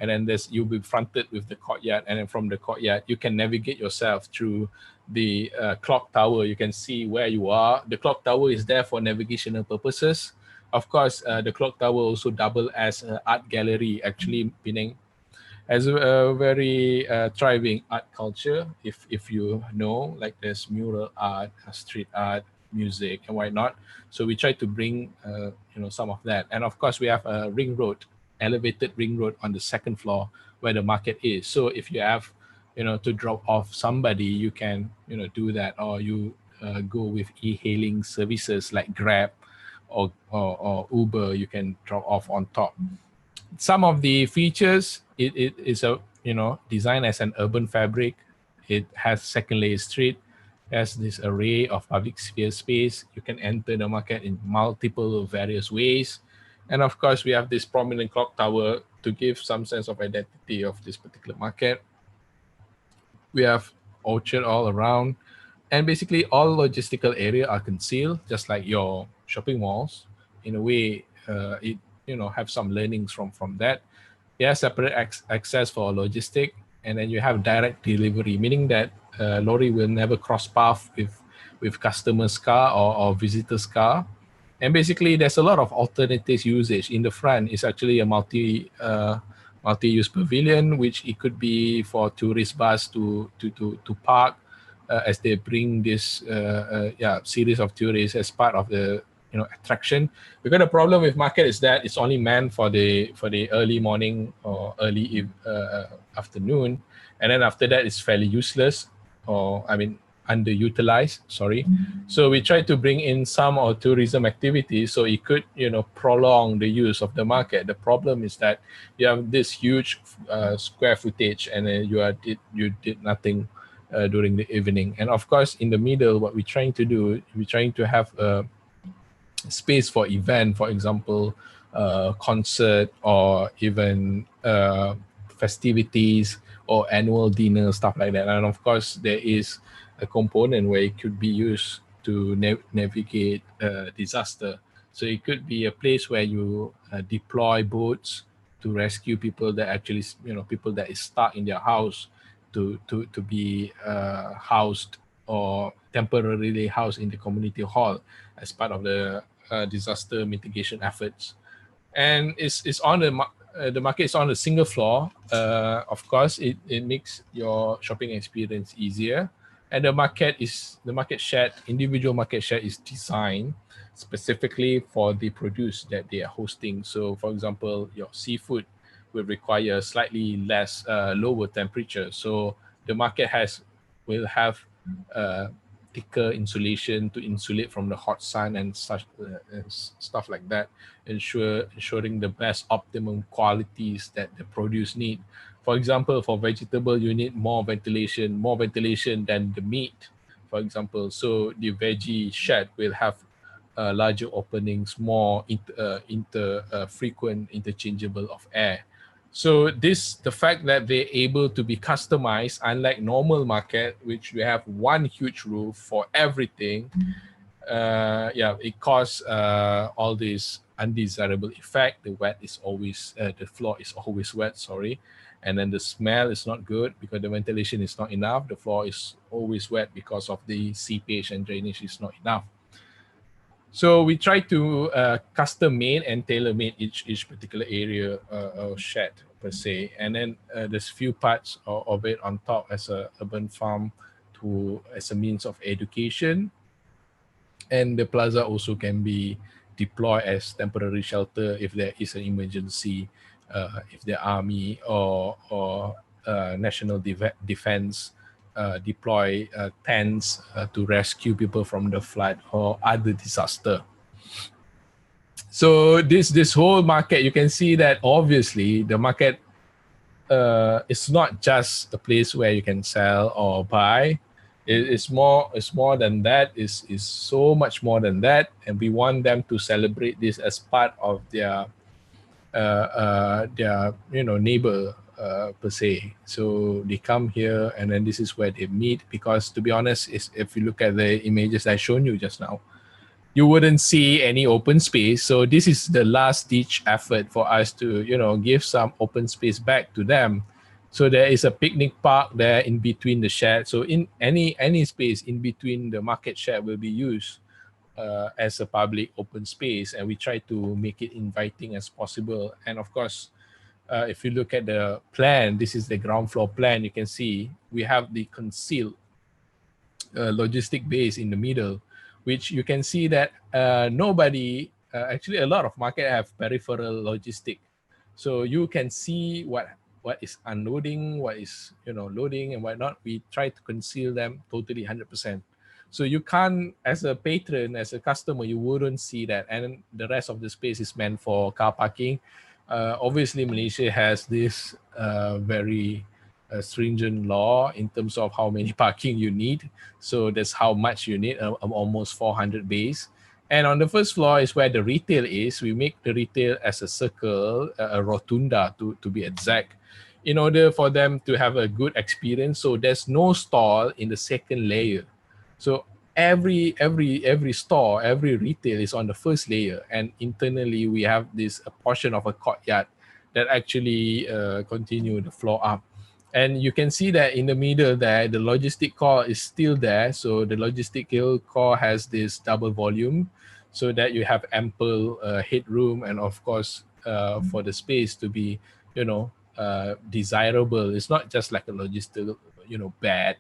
and then you'll be fronted with the courtyard, and then from the courtyard you can navigate yourself through the clock tower. You can see where you are. The clock tower is there for navigational purposes. Of course, the clock tower also double as an art gallery, actually meaning as a very thriving art culture. If you know, like there's mural art, street art, music, and whatnot. So we try to bring some of that. And of course, we have a ring road, elevated ring road on the second floor where the market is. So if you have to drop off somebody, you can do that, or you go with e-hailing services like Grab or Uber. You can drop off on top. Some of the features, it is a designed as an urban fabric. It has second layer street, has this array of public sphere space. You can enter the market in multiple various ways. And of course, we have this prominent clock tower to give some sense of identity of this particular market. We have orchard all around, and basically all logistical area are concealed, just like your shopping malls. In a way, it have some learnings from that. You have separate access for logistic, and then you have direct delivery, meaning that lorry will never cross path with customer's car or visitor's car. And basically, there's a lot of alternative usage. In the front, it's actually a multi-use pavilion, which it could be for tourist bus to park as they bring this series of tourists as part of the attraction. Because the problem with market is that it's only meant for the early morning or early afternoon, and then after that it's fairly useless, or underutilized. So we try to bring in some or tourism activities so it could prolong the use of the market. The problem is that you have this huge square footage, and then you did nothing during the evening. And of course, in the middle, what we're trying to do, we're trying to have a space for event, for example, concert, or even festivities or annual dinner, stuff like that. And of course, there is a component where it could be used to navigate disaster. So it could be a place where you deploy boats to rescue people that actually, people that is stuck in their house to be housed or temporarily housed in the community hall as part of the disaster mitigation efforts. And it's on the market is on a single floor. Of course, it makes your shopping experience easier. And individual market share is designed specifically for the produce that they are hosting. So for example, your seafood will require slightly less lower temperature. So the market will have thicker insulation to insulate from the hot sun and such and stuff like that, ensuring the best optimum qualities that the produce need. For example, for vegetable, you need more ventilation than the meat, for example. So the veggie shed will have larger openings, more frequent interchangeable of air. So the fact that they're able to be customized, unlike normal market, which we have one huge roof for everything, it causes all this undesirable effect. The floor is always wet, and then the smell is not good because the ventilation is not enough. The floor is always wet because of the seepage and drainage is not enough. So we try to custom made and tailor made each particular area or shed per se, and then there's few parts of it on top as a urban farm as a means of education, and the plaza also can be deployed as temporary shelter if there is an emergency, if the army or national defense deploy tents to rescue people from the flood or other disaster. So this whole market, you can see that obviously the market is not just a place where you can sell or buy. It's more than that. Is so much more than that, and we want them to celebrate this as part of their neighbor per se. So they come here, and then this is where they meet. Because to be honest, if you look at the images I shown you just now, you wouldn't see any open space. So this is the last ditch effort for us to give some open space back to them. So there is a picnic park there in between the shed. So in any space in between the market shed will be used as a public open space, and we try to make it inviting as possible. And of course, if you look at the plan, this is the ground floor plan. You can see we have the concealed logistic base in the middle, which you can see that nobody, actually a lot of market have peripheral logistic. So you can see what is unloading, what is loading and whatnot. We try to conceal them totally 100%. So you can't, as a patron, as a customer, you wouldn't see that. And the rest of the space is meant for car parking. Obviously, Malaysia has this very stringent law in terms of how many parking you need. So that's how much you need, almost 400 bays. And on the first floor is where the retail is. We make the retail as a circle, a rotunda to be exact, in order for them to have a good experience. So there's no stall in the second layer. So every store, every retail is on the first layer, and internally we have this a portion of a courtyard that actually continue the floor up. And you can see that in the middle there, the logistic core is still there. So the logistical core has this double volume, so that you have ample headroom, and of course for the space to be desirable. It's not just like a logistical bad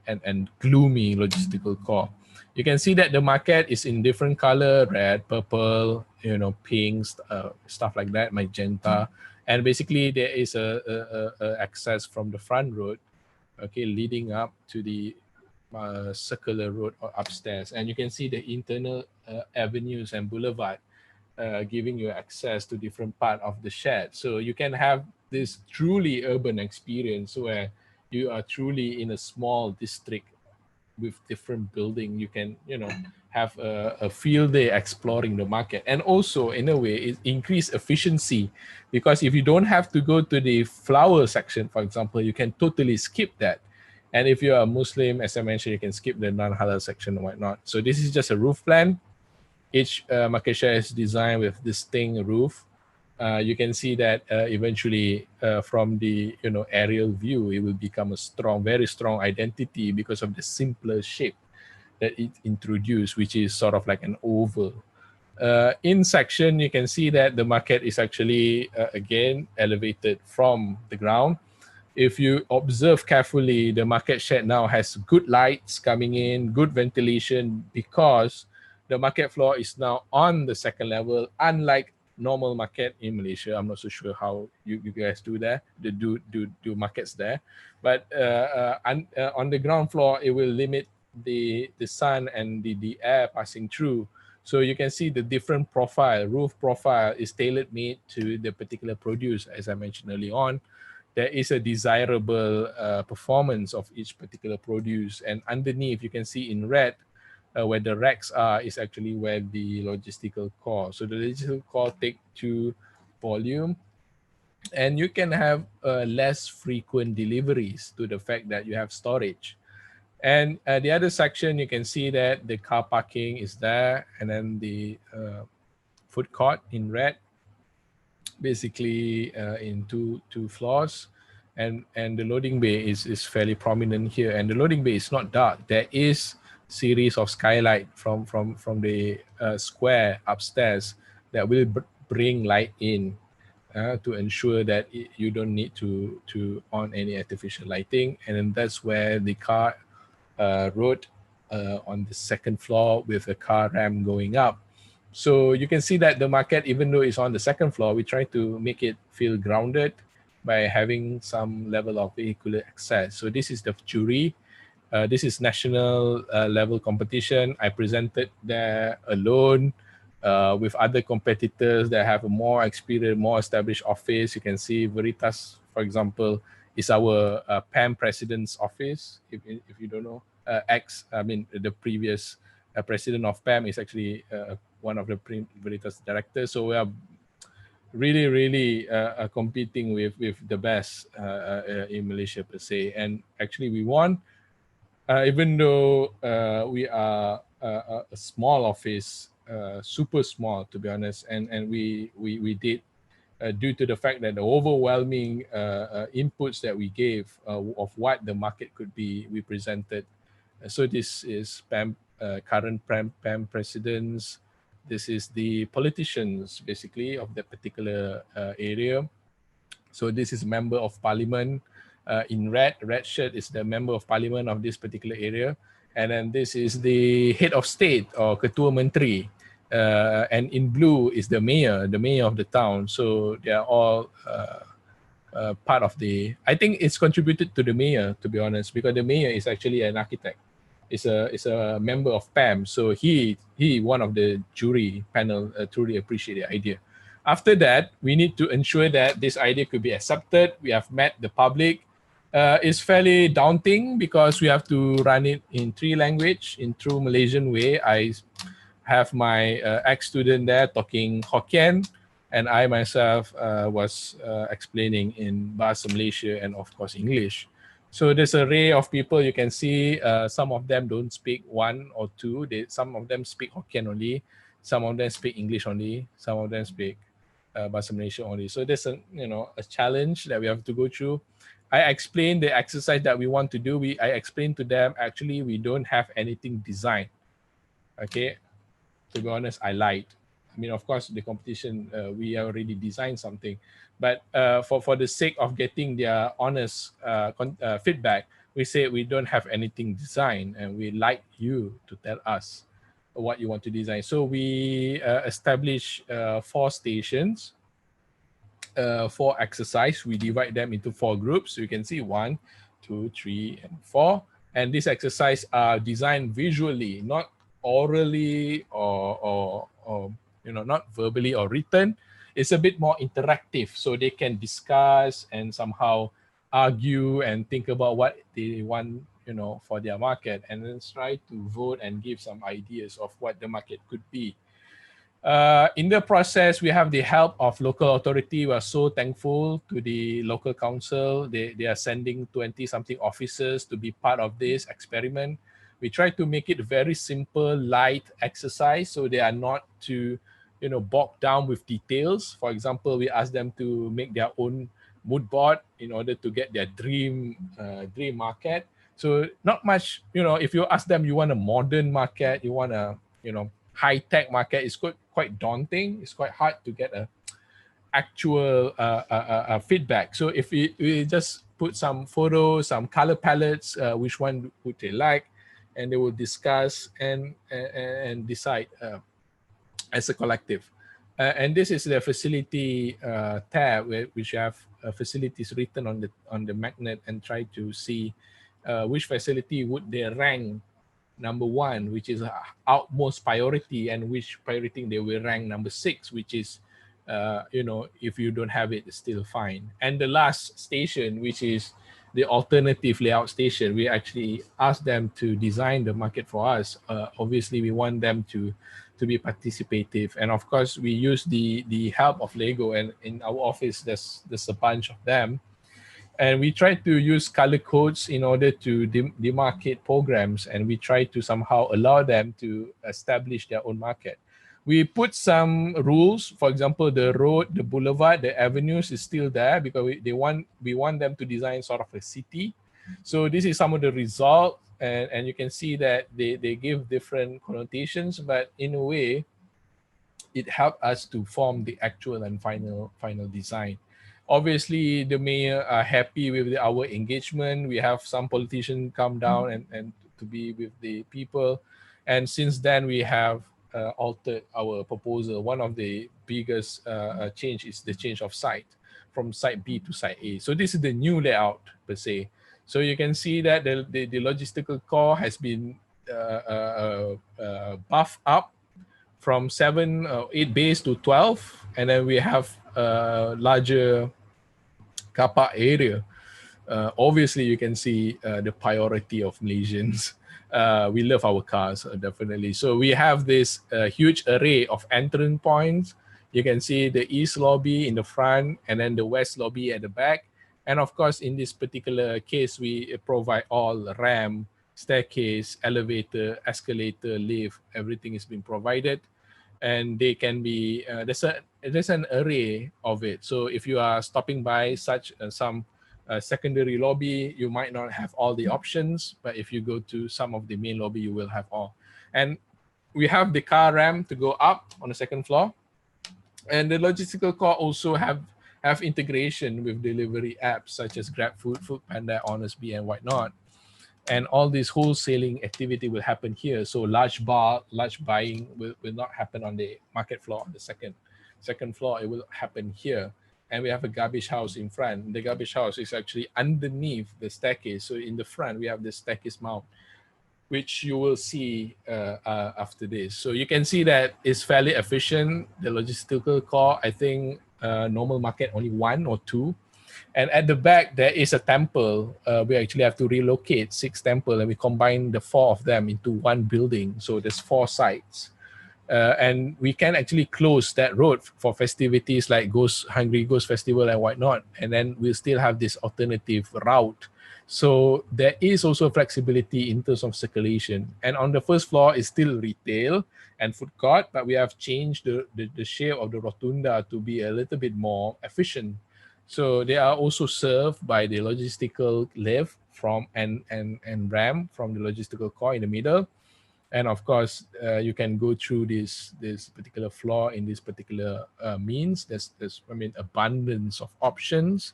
and gloomy logistical core. You can see that the market is in different color: red, purple, pink, stuff like that, magenta. And basically there is a access from the front road, okay, leading up to the circular road or upstairs. And you can see the internal avenues and boulevard giving you access to different part of the shed. So you can have this truly urban experience where you are truly in a small district with different building. You can have a field day exploring the market, and also in a way it increase efficiency, because if you don't have to go to the flower section, for example, you can totally skip that. And if you are a Muslim, as I mentioned, you can skip the non-halal section and whatnot. So this is just a roof plan. Each market share is designed with distinct roof. You can see that eventually from the aerial view, it will become a very strong identity because of the simpler shape that it introduced, which is sort of like an oval. In section, you can see that the market is actually again elevated from the ground. If you observe carefully, the market shed now has good lights coming in, good ventilation, because the market floor is now on the second level, unlike normal market in Malaysia. I'm not so sure how you guys do that, do markets there. But on the ground floor, it will limit the sun and the air passing through. So you can see the different profile, roof profile is tailor made to the particular produce, as I mentioned early on. There is a desirable performance of each particular produce. And underneath, you can see in red, where the racks are, is actually where the logistical core. So the logistical core take to volume, and you can have less frequent deliveries to the fact that you have storage. And the other section, you can see that the car parking is there, and then the food court in red, basically in two floors. And the loading bay is fairly prominent here. And the loading bay is not dark. There is series of skylight from the square upstairs that will bring light in to ensure that you don't need to on any artificial lighting. And then that's where the car road on the second floor with a car ramp going up. So you can see that the market, even though it's on the second floor, we try to make it feel grounded by having some level of vehicular access. So this is the jury. This is national level competition. I presented there alone with other competitors that have a more experienced, more established office. You can see Veritas, for example, is our PAM president's office. If you don't know, the previous president of PAM is actually one of the Veritas directors. So we are really competing with the best in Malaysia per se. And actually we won. Even though we are a small office, super small to be honest, and we did due to the fact that the overwhelming inputs that we gave of what the market could be, we presented. So this is PAM, current PAM presidents. This is the politicians basically of that particular area. So this is member of parliament. In red shirt is the member of parliament of this particular area. And then this is the head of state or Ketua Menteri. And in blue is the mayor of the town. So they are all part of the, I think it's contributed to the mayor, to be honest, because the mayor is actually an architect. Is a member of PAM. So he one of the jury panel truly appreciate the idea. After that, we need to ensure that this idea could be accepted. We have met the public. It's fairly daunting because we have to run it in 3 languages in true Malaysian way. I have my ex-student there talking Hokkien, and I myself was explaining in Bahasa Malaysia and of course English. So there's an array of people you can see. Some of them don't speak 1 or 2. Some of them speak Hokkien only. Some of them speak English only. Some of them speak Bahasa Malaysia only. So there's a challenge that we have to go through. I explained the exercise that we want to do. I explained to them, actually, we don't have anything designed. Okay, to be honest, I lied. I mean, of course, the competition, we already designed something. But for the sake of getting their honest feedback, we say we don't have anything designed, and we like you to tell us what you want to design. So we establish 4 stations for exercise. We divide them into 4 groups. So you can see 1, 2, 3, and 4. And this exercise are designed visually, not orally or not verbally or written. It's a bit more interactive, so they can discuss and somehow argue and think about what they want, for their market, and then try to vote and give some ideas of what the market could be. In the process, we have the help of local authority. We are so thankful to the local council. They are sending 20-something officers to be part of this experiment. We try to make it very simple, light exercise, so they are not too, bogged down with details. For example, we ask them to make their own mood board in order to get their dream market. So not much, if you ask them, you want a modern market, you want a, high-tech market, it's quite daunting. It's quite hard to get a actual feedback. So if we just put some photos, some color palettes, which one would they like, and they will discuss and decide as a collective. And this is the facility tab, which have facilities written on the magnet, and try to see which facility would they rank number 1, which is utmost priority, and which priority they will rank number 6, which is if you don't have it, it's still fine. And the last station, which is the alternative layout station, we actually ask them to design the market for us. Obviously, we want them to be participative, and of course, we use the help of Lego. And in our office, there's a bunch of them, and we try to use color codes in order to demarcate programs, and we try to somehow allow them to establish their own market. We put some rules. For example, the road, the boulevard, the avenues is still there because we want them to design sort of a city. So this is some of the results, and you can see that they give different connotations, but in a way, it helped us to form the actual and final design. Obviously, the mayor are happy with our engagement. We have some politicians come down and to be with the people. And since then, we have altered our proposal. One of the biggest change is the change of site from site B to site A. So this is the new layout per se. So you can see that the logistical core has been buffed up from 8 bays to 12, and then we have a larger car park area. Obviously, you can see the priority of Malaysians. We love our cars, definitely. So we have this huge array of entrance points. You can see the east lobby in the front, and then the west lobby at the back. And of course, in this particular case, we provide all ramp, staircase, elevator, escalator, lift. Everything is being provided, and they can be there's an array of it. So if you are stopping by such some secondary lobby, you might not have all the options, but if you go to some of the main lobby, you will have all. And we have the car ramp to go up on the second floor, and the logistical core also have integration with delivery apps such as GrabFood, Foodpanda, Honestbee, and whatnot. And all this wholesaling activity will happen here. So large buying will not happen on the market floor on the second floor. It will happen here. And we have a garbage house in front. The garbage house is actually underneath the staircase. So in the front, we have the staircase mount, which you will see after this. So you can see that it's fairly efficient. The logistical core, I think normal market only 1 or 2. And at the back, there is a temple. We actually have to relocate 6 temples, and we combine the 4 of them into one building. So there's 4 sites. And we can actually close that road for festivities like Hungry Ghost Festival and whatnot. And then we'll still have this alternative route. So there is also flexibility in terms of circulation. And on the first floor is still retail and food court, but we have changed the shape of the rotunda to be a little bit more efficient. So they are also served by the logistical lift from and ramp from the logistical core in the middle. And of course, you can go through this particular floor in this particular means. There's abundance of options.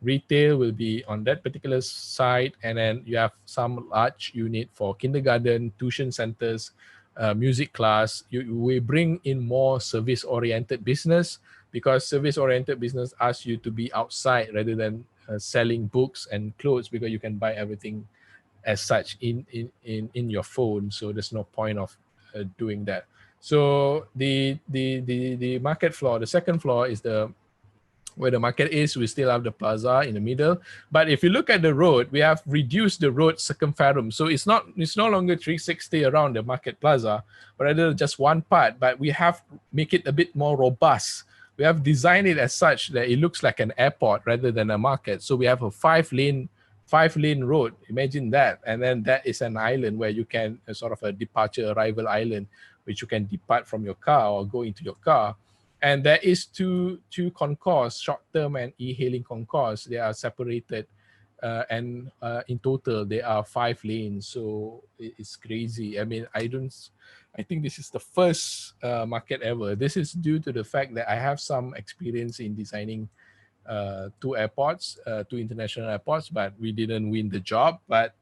Retail will be on that particular side, and then you have some large unit for kindergarten, tuition centers, music class. We bring in more service-oriented business, because service-oriented business asks you to be outside rather than selling books and clothes, because you can buy everything as such in your phone. So there's no point of doing that. So the market floor, the second floor is where the market is. We still have the plaza in the middle. But if you look at the road, we have reduced the road circumference. So it's no longer 360 around the market plaza, but rather just one part. But we have make it a bit more robust. We have designed it as such that it looks like an airport rather than a market. So we have a five lane road. Imagine that. And then that is an island where you can sort of a departure arrival island, which you can depart from your car or go into your car. And there is two concourse, short-term and e-hailing concourse. They are separated, and in total there are 5 lanes. So it's crazy. I mean, I think this is the first market ever. This is due to the fact that I have some experience in designing 2 airports, 2 international airports, but we didn't win the job. But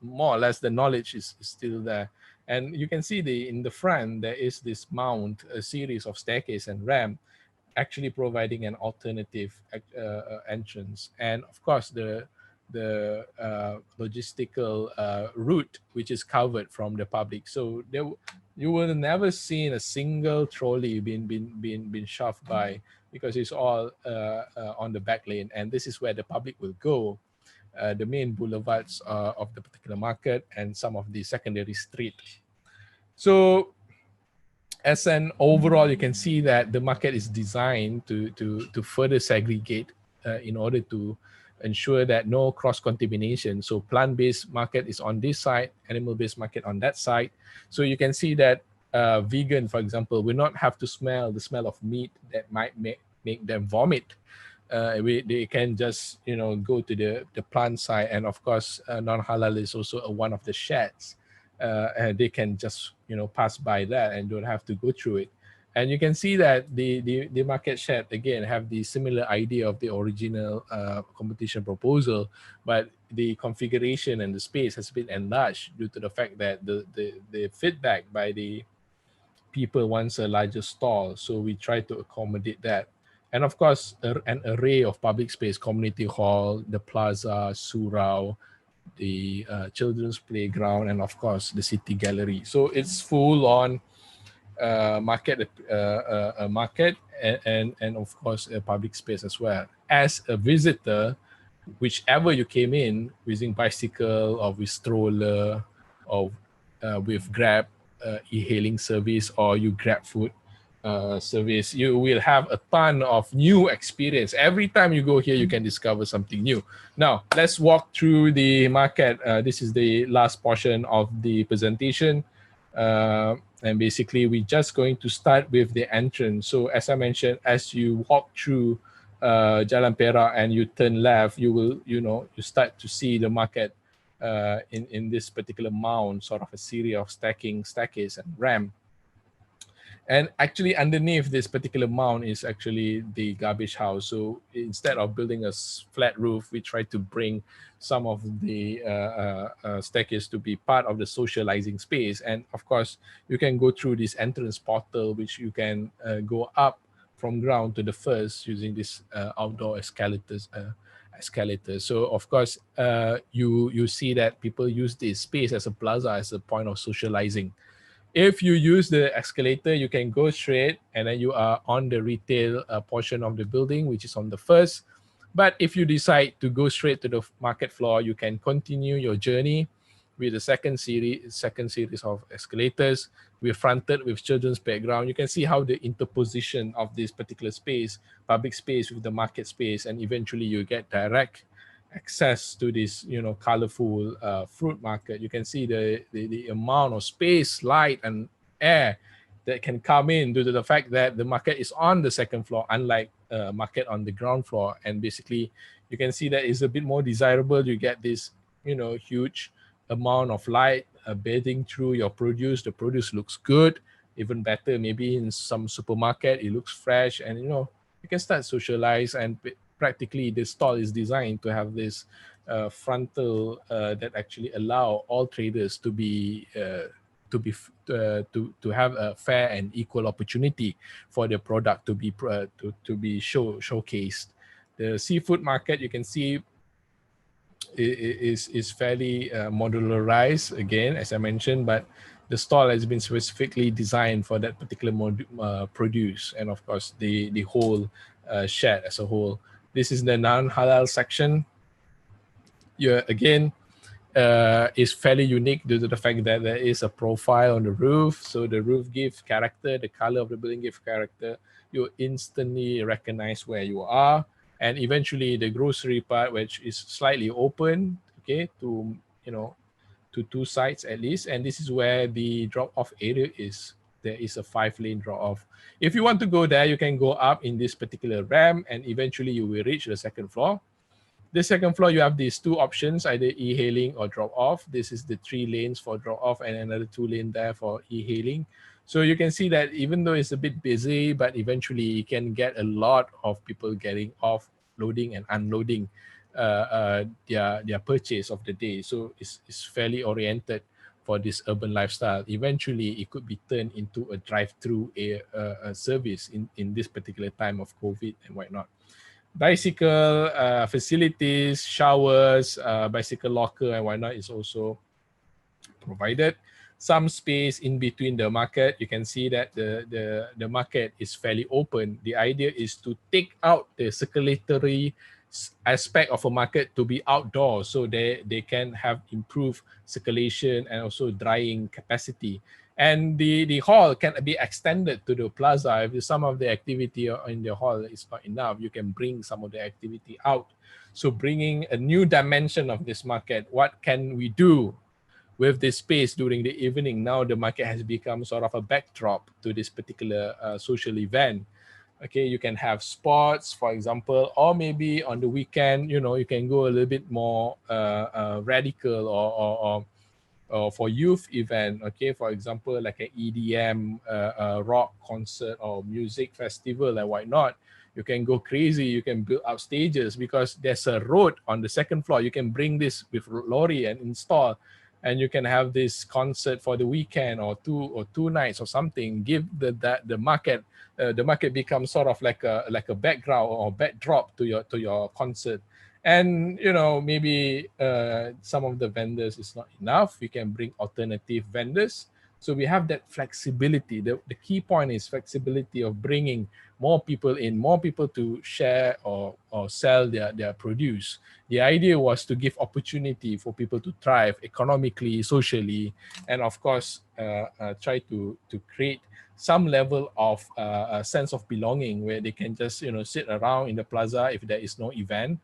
more or less the knowledge is still there. And you can see in the front, there is this mount, a series of staircase and ramp, actually providing an alternative entrance. And of course, the logistical route, which is covered from the public. So you will never see a single trolley being shoved by, because it's all on the back lane. And this is where the public will go. The main boulevards of the particular market and some of the secondary street. So as an overall, you can see that the market is designed to further segregate in order to ensure that no cross-contamination. So plant-based market is on this side, animal-based market on that side. So you can see that vegan, for example, will not have to smell the smell of meat that might make them vomit. they can just go to the plant site, and of course non-halal is also one of the sheds, and they can just pass by that and don't have to go through it. And you can see that the market shed again have the similar idea of the original competition proposal, but the configuration and the space has been enlarged due to the fact that the feedback by the people wants a larger stall, so we try to accommodate that. And of course, an array of public space, community hall, the plaza, surau, the children's playground, and of course the city gallery. So it's full on market, a market, and of course a public space as well. As a visitor, whichever you came in using bicycle or with stroller or with Grab e-hailing service, or you Grab food service, you will have a ton of new experience. Every time you go here, you can discover something new. Now, let's walk through the market. This is the last portion of the presentation. And basically, we're just going to start with the entrance. So as I mentioned, as you walk through Jalan Perak and you turn left, you will, you start to see the market in this particular mound, sort of a series of staircase and ramp. And actually underneath this particular mound is actually the garbage house. So instead of building a flat roof, we try to bring some of the staircase to be part of the socializing space. And of course, you can go through this entrance portal, which you can go up from ground to the first using this outdoor escalators. So of course, you see that people use this space as a plaza, as a point of socializing. If you use the escalator, you can go straight and then you are on the retail portion of the building, which is on the first. But if you decide to go straight to the market floor, you can continue your journey with the second series of escalators. We're fronted with children's playground. You can see how the interposition of this particular space, public space with the market space, and eventually you get direct access to this colorful fruit market. You can see the amount of space, light and air that can come in due to the fact that the market is on the second floor, unlike market on the ground floor. And basically you can see that it's a bit more desirable. You get this huge amount of light bathing through your produce. The produce looks good, even better maybe in some supermarket. It looks fresh, and you can start socialize. And practically the stall is designed to have this frontal that actually allow all traders to have a fair and equal opportunity for the product to be showcased. The seafood market, you can see, is fairly modularized again, as I mentioned, but the stall has been specifically designed for that particular produce, and of course the whole shed as a whole. This is the non-halal section. Again, is fairly unique due to the fact that there is a profile on the roof. So the roof gives character, the color of the building gives character. You instantly recognize where you are. And eventually the grocery part, which is slightly open, okay, to two sides at least. And this is where the drop-off area is. There is a 5-lane drop-off. If you want to go there, you can go up in this particular ramp, and eventually you will reach the second floor. The second floor, you have these two options, either e-hailing or drop-off. This is the 3 lanes for drop-off and another 2 lane there for e-hailing. So you can see that even though it's a bit busy, but eventually you can get a lot of people getting off, loading and unloading their purchase of the day. So it's fairly oriented for this urban lifestyle. Eventually, it could be turned into a drive-through service in this particular time of COVID and whatnot. Bicycle facilities, showers, bicycle locker and whatnot is also provided. Some space in between the market. You can see that the market is fairly open. The idea is to take out the circulatory aspect of a market to be outdoors, so they can have improved circulation and also drying capacity. And the hall can be extended to the plaza. If some of the activity in the hall is not enough, you can bring some of the activity out. So bringing a new dimension of this market. What can we do with this space during the evening? Now the market has become sort of a backdrop to this particular social event. Okay, you can have sports, for example, or maybe on the weekend, you know, you can go a little bit more radical, or for youth event. Okay, for example, like an EDM rock concert or music festival and whatnot. You can go crazy. You can build up stages because there's a road on the second floor. You can bring this with lorry and install, and you can have this concert for the weekend or two nights or something. Give the market, the market becomes sort of like a background or backdrop to your concert. And you know, maybe some of the vendors is not enough. We can bring alternative vendors. So we have that flexibility. The key point is flexibility of bringing more people in, more people to share or sell their produce. The idea was to give opportunity for people to thrive economically, socially, and of course, try to create some level of a sense of belonging where they can just, you know, sit around in the plaza if there is no event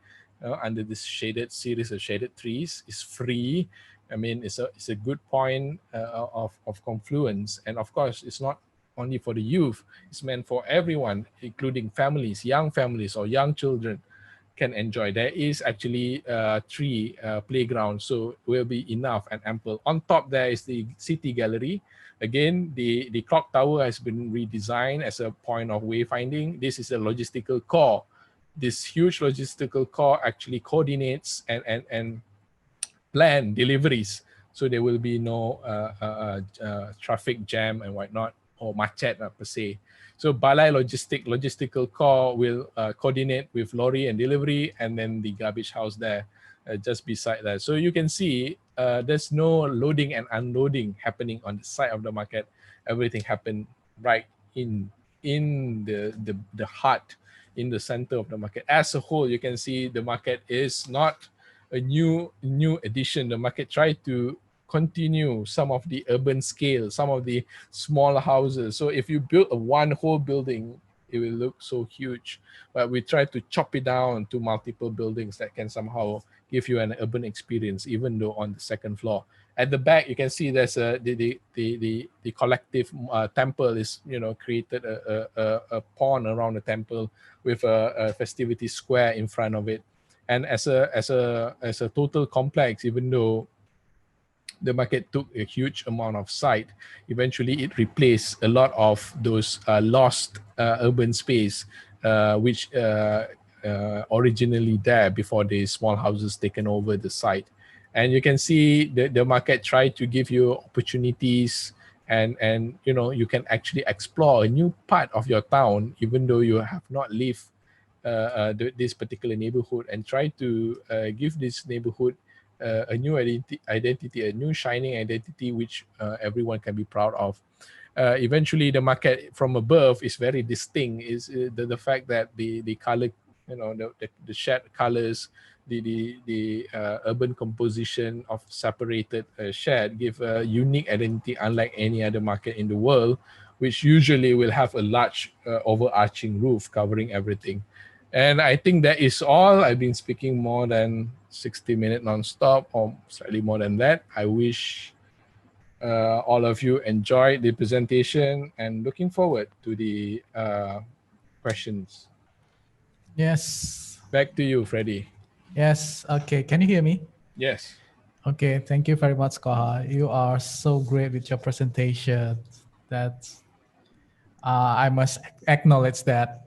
under this shaded series of shaded trees. Is free. I mean, it's a good point of confluence, and of course, it's not only for the youth. It's meant for everyone, including families, or young children can enjoy. There is actually 3 playgrounds, so will be enough and ample. On top, there is the city gallery. Again, the clock tower has been redesigned as a point of wayfinding. This is a logistical core. This huge logistical core actually coordinates and plan deliveries, so there will be no traffic jam and whatnot, or macet per se. So Balai logistical core will coordinate with lorry and delivery, and then the garbage house there just beside that. So you can see there's no loading and unloading happening on the side of the market. Everything happened right in the heart, in the center of the market. As a whole, you can see the market is not a new addition. The market tried to continue some of the urban scale, some of the small houses. So if you build one whole building, it will look so huge. But we try to chop it down to multiple buildings that can somehow give you an urban experience, even though on the second floor. At the back, you can see there's the collective temple is, you know, created a pond around the temple with a festivity square in front of it. And as a total complex, even though the market took a huge amount of site, eventually it replaced a lot of those lost urban space, which originally there before the small houses taken over the site. And you can see the market tried to give you opportunities, and you know, you can actually explore a new part of your town, even though you have not lived this particular neighborhood, and try to give this neighborhood a new identity, a new shining identity, which everyone can be proud of. Eventually, the market from above is very distinct. Is the fact that the color, you know, the shade colors, the urban composition of separated shade give a unique identity, unlike any other market in the world, which usually will have a large overarching roof covering everything. And I think that is all. I've been speaking more than 60 minutes non-stop, or slightly more than that. I wish all of you enjoyed the presentation, and looking forward to the questions. Yes. Back to you, Freddie. Yes. Okay. Can you hear me? Yes. Okay. Thank you very much, Koha. You are so great with your presentation. That I must acknowledge that,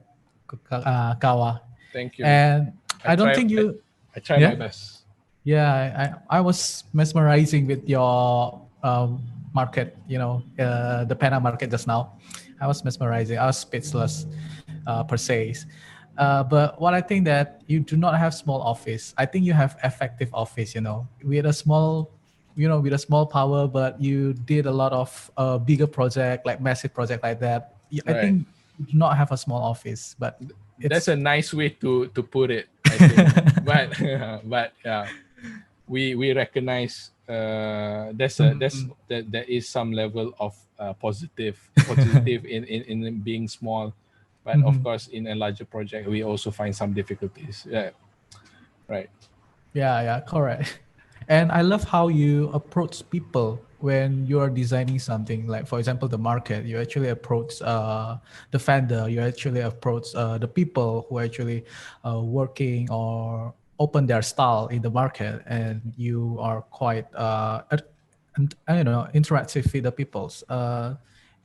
Kawa. Thank you. And I don't think you. I try Yeah? my best. Yeah, I was mesmerizing with your market, you know, the Penang market just now. I was mesmerizing. I was speechless, per se. But what I think that you do not have small office. I think you have effective office, you know, with a small, you know, with a small power, but you did a lot of bigger project, like massive project like that. I Right. think you do not have a small office, but That's a nice way to put it, I think. but yeah, we recognize there is some level of positive in being small, but of course in a larger project we also find some difficulties. Yeah, right. Yeah, correct. And I love how you approach people when you are designing something, like for example the market, you actually approach the vendor, you actually approach the people who actually working or open their stall in the market, and you are quite and you know, interactive with the peoples.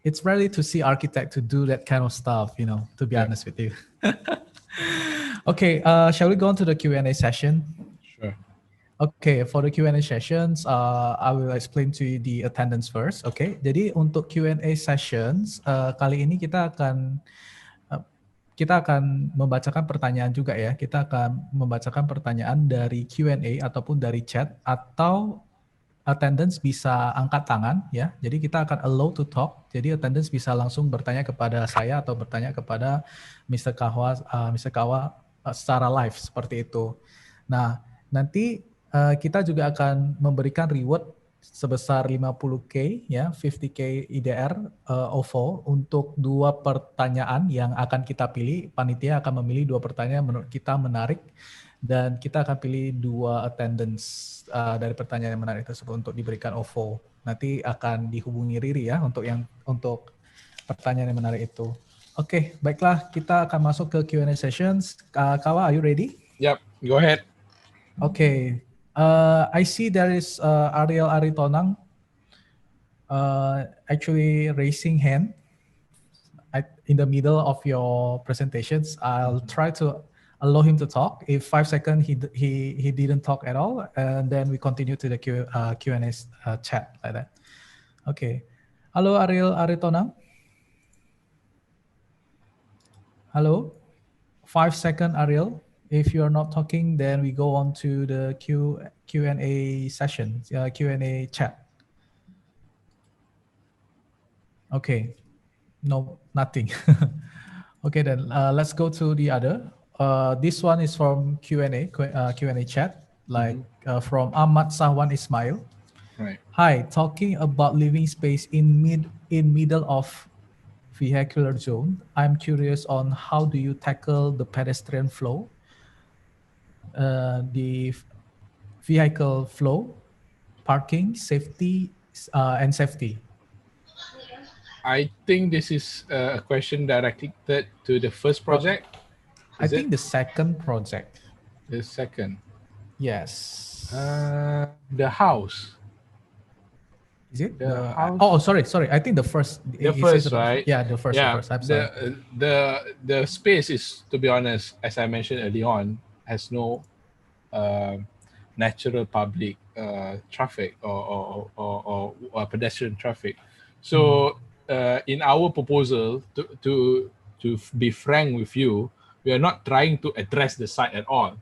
It's rarely to see architect to do that kind of stuff, you know, to be Yeah. honest with you. Okay, shall we go on to the Q&A session? Sure. Okay, for the Q&A sessions, I will explain to you the attendance first. Okay, jadi untuk Q&A sessions kali ini uh, kita akan membacakan pertanyaan juga ya. Kita akan membacakan pertanyaan dari Q&A ataupun dari chat, atau attendance bisa angkat tangan ya. Jadi kita akan allow to talk. Jadi attendance bisa langsung bertanya kepada saya atau bertanya kepada Mr. Kawa secara live seperti itu. Nah, nanti kita juga akan memberikan reward sebesar 50K ya, 50K IDR OVO untuk 2 pertanyaan yang akan kita pilih. Panitia akan memilih 2 pertanyaan menurut kita menarik, dan kita akan pilih 2 attendance dari pertanyaan yang menarik tersebut untuk diberikan OVO. Nanti akan dihubungi Riri ya untuk pertanyaan yang menarik itu. Oke, baiklah, kita akan masuk ke Q&A sessions. Kawa, are you ready? Yep, go ahead. Okay. I see there is Ariel Aritonang actually raising hand in the middle of your presentations. I'll try to allow him to talk. If 5 seconds he didn't talk at all, and then we continue to the Q&A chat like that. Okay. Hello, Ariel Aritonang. Hello. 5 seconds, Ariel. If you are not talking, then we go on to the Q&A session, Q&A chat. Okay, no, nothing. Okay, then let's go to the other. This one is from Q&A chat, like from Ahmad Sahwan Ismail. Right. Hi, talking about living space in middle of vehicular zone. I'm curious on how do you tackle the pedestrian flow, the vehicle flow, parking, safety, and safety. I think this is a question directed to the first project. I think the second project. The second. Yes. The house. Is it The house? Oh, sorry. I think the first. The first, right? Yeah, the first. Yeah, The first. I'm sorry. The space is, to be honest, as I mentioned early on, has no natural public traffic or pedestrian traffic. So in our proposal, to be frank with you, we are not trying to address the site at all.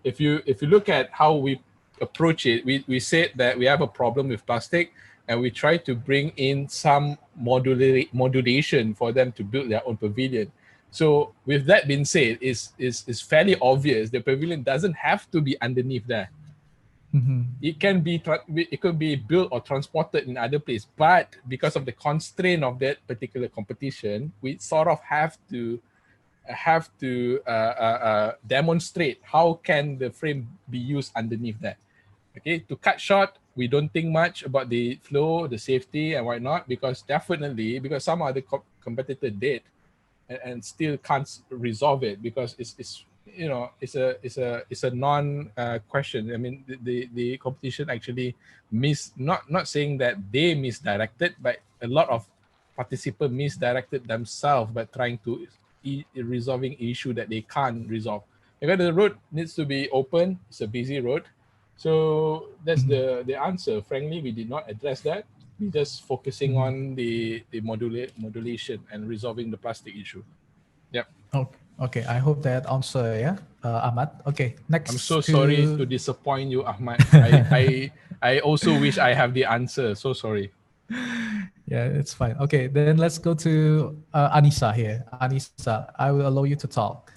If you look at how we approach it, we said that we have a problem with plastic, and we try to bring in some modulation for them to build their own pavilion. So with that being said, it's fairly obvious the pavilion doesn't have to be underneath there. It could be built or transported in other place, but because of the constraint of that particular competition, we sort of have to demonstrate how can the frame be used underneath that. Okay, to cut short, we don't think much about the flow, the safety, and whatnot, because some other competitor did, and still can't resolve it because it's a non question. I mean, the competition actually not saying that they misdirected, but a lot of participants misdirected themselves by trying to resolving issue that they can't resolve. Because the road needs to be open, it's a busy road. So that's the answer. Frankly, we did not address that. We're just focusing on the modulation and resolving the plastic issue. Yep. Okay. I hope that answer, yeah, Ahmad. Okay, next. I'm so sorry to disappoint you, Ahmad. I also wish I have the answer. So sorry. Yeah, it's fine. Okay, then let's go to Anissa here. Anissa, I will allow you to talk.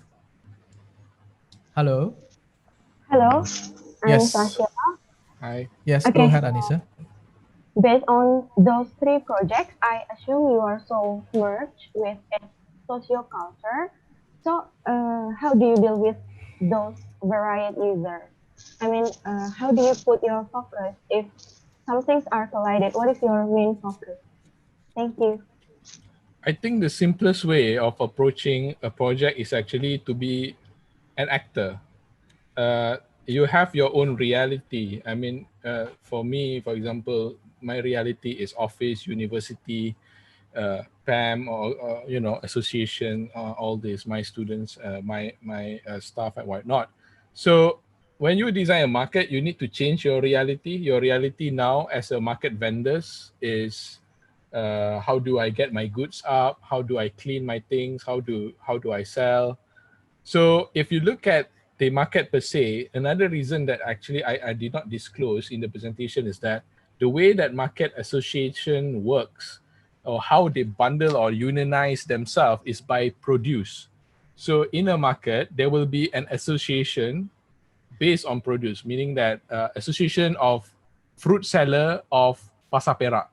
Hello. Hello. Yes. I'm Sasha. Hi. Yes, Okay. Go ahead, Anissa. Based on those 3 projects, I assume you are so merged with a socioculture. So, how do you deal with those varied users? I mean, how do you put your focus if some things are collided. What is your main focus? Thank you. I think the simplest way of approaching a project is actually to be an actor. You have your own reality. I mean, for me, for example, my reality is office, university, PAM, or association, all this, my students, my staff and whatnot. So when you design a market, you need to change your reality. Your reality now as a market vendors is how do I get my goods up? How do I clean my things? How do I sell? So if you look at the market per se, another reason that actually I did not disclose in the presentation is that the way that market association works or how they bundle or unionize themselves is by produce. So in a market, there will be an association based on produce, meaning that association of fruit seller of Pasar Perak,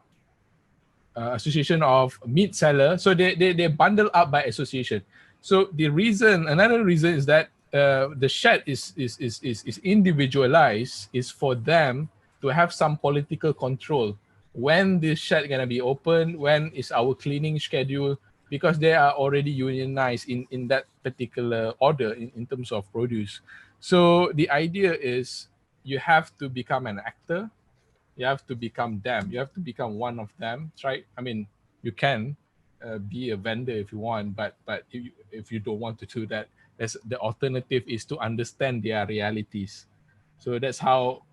association of meat seller. So they bundle up by association. So another reason is that the shed is individualized, is for them to have some political control. When this shed gonna be open, when is our cleaning schedule, because they are already unionized in that particular order in terms of produce. So the idea is you have to become an actor, you have to become them. You have to become one of them. Try. I mean, you can be a vendor if you want, but if you don't want to do that, the alternative is to understand their realities. So that's how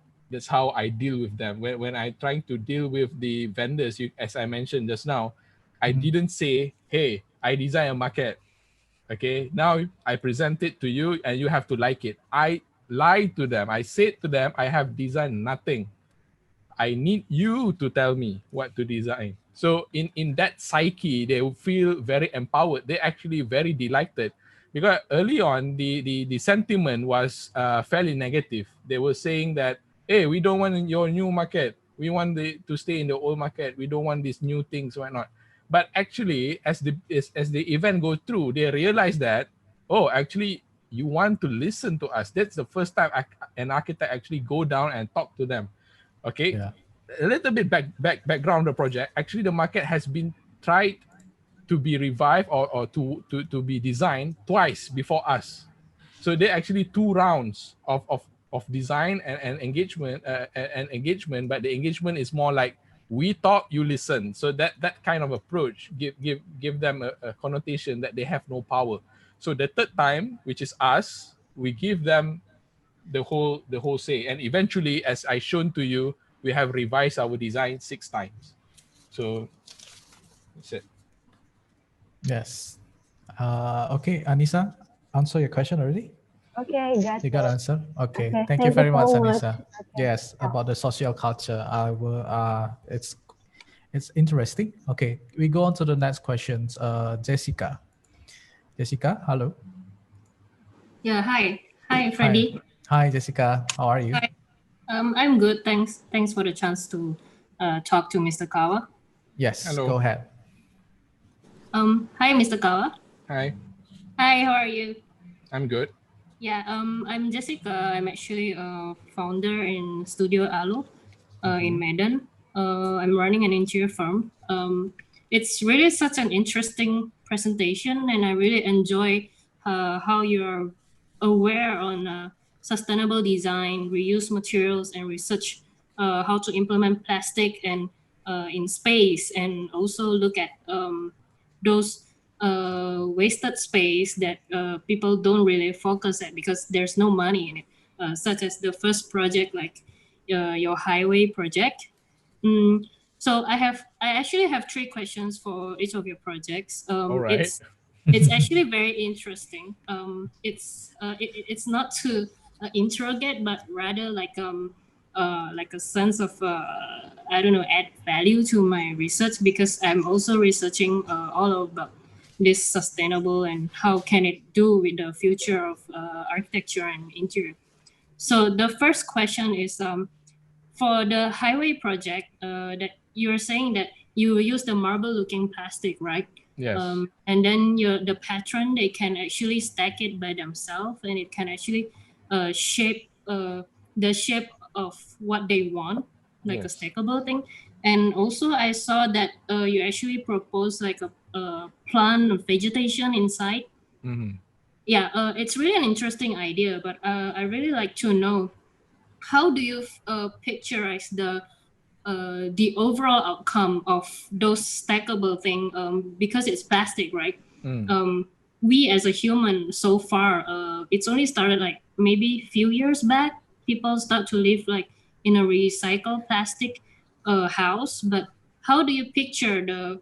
I deal with them. When I trying to deal with the vendors, as I mentioned just now, I didn't say, "Hey, I design a market. Okay, now I present it to you, and you have to like it." I lied to them. I said to them, "I have designed nothing. I need you to tell me what to design." So in that psyche, they will feel very empowered. They're actually very delighted, because early on the sentiment was fairly negative. They were saying that, hey, we don't want your new market. We want to stay in the old market. We don't want these new things, whatnot. But actually, as the event goes through, they realize that, oh, actually, you want to listen to us. That's the first time an architect actually go down and talk to them. Okay, Yeah. a little bit background of the project. Actually, the market has been tried to be revived or to be designed twice before us. So there are actually two rounds of design and engagement but the engagement is more like we talk, you listen. So that kind of approach give them a connotation that they have no power. So the third time, which is us, we give them the whole say, and eventually, as I shown to you, we have revised our design 6 times. So that's it. Yes. Okay, Anissa, answer your question already? Okay, got You got it. answer? Okay. Okay, Thank you thank you very much, so much. Anissa. Okay. Yes, about the social culture. I will it's interesting. Okay, we go on to the next questions. Jessica. Jessica, hello. Yeah, hi. Hi, Hi. Freddie. Hi, Jessica. How are you? Hi. I'm good. Thanks for the chance to talk to Mr. Kawa. Yes, Hello. go ahead. Hi, Mr. Kawa. Hi, Hi, how are you? I'm good. Yeah, I'm Jessica. I'm actually a founder in Studio Alo in Medan. I'm running an interior firm. It's really such an interesting presentation, and I really enjoy how you're aware on sustainable design, reuse materials, and research how to implement plastic and in space, and also look at those wasted space that people don't really focus at because there's no money in it, such as the first project like your highway project. Mm, so I actually have 3 questions for each of your projects. All right. It's actually very interesting. It's not to interrogate, but rather like a sense of I don't know, add value to my research, because I'm also researching all about this sustainable and how can it do with the future of architecture and interior. So the first question is, for the highway project, that you're saying that you use the marble looking plastic, right? Yes. And then the patron, they can actually stack it by themselves, and it can actually shape the shape of what they want. like a Yes. stackable thing. And also I saw that you actually propose like a plant of vegetation inside. Mm-hmm. Yeah, it's really an interesting idea, but I really like to know, how do you picturize the overall outcome of those stackable thing, because it's plastic, right? Mm. um, we as a human so far, it's only started like maybe few years back, people start to live like in a recycled plastic house. But how do you picture the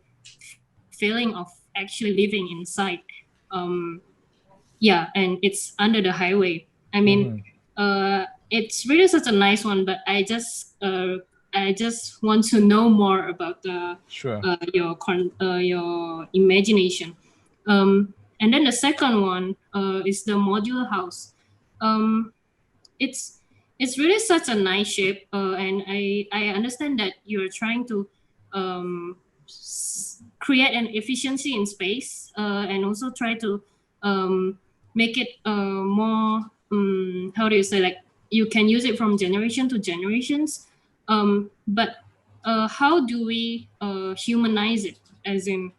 feeling of actually living inside? um, yeah, and it's under the highway. I mean, Mm-hmm. it's really such a nice one, but I just want to know more about Sure. your imagination. And then the second one is the modular house. Um, it's it's really such a nice shape, and I understand that you're trying to um, create an efficiency in space, and also try to um, make it more, how do you say, like you can use it from generation to generations. But how do we humanize it, as in,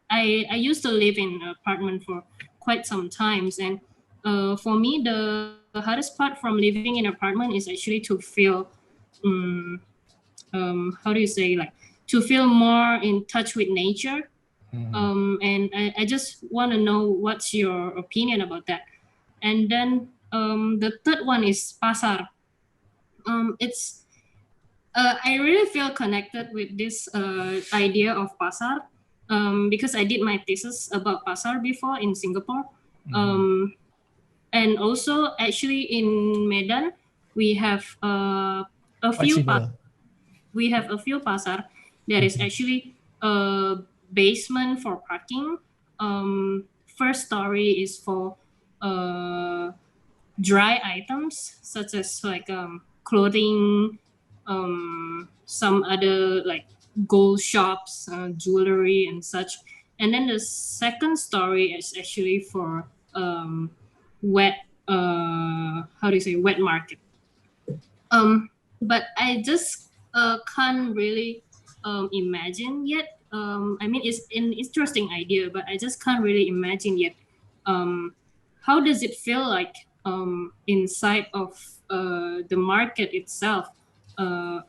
I used to live in an apartment for quite some times, and for me, the hardest part from living in an apartment is actually to feel, um, how do you say, like to feel more in touch with nature. Mm-hmm. And I just want to know what's your opinion about that. And then the third one is pasar. It's I really feel connected with this idea of pasar, because I did my thesis about pasar before in Singapore. Mm-hmm. Um, and also, actually, in Medan, we have a Quite few similar. we have a few pasar. There is actually a basement for parking. First story is for uh, dry items such as like clothing, some other like gold shops, jewelry and such. And then the second story is actually for wet, how do you say, wet market. um but I just can't really imagine yet. I mean, it's an interesting idea, but I just can't really imagine yet um how does it feel like inside of the market itself, uh,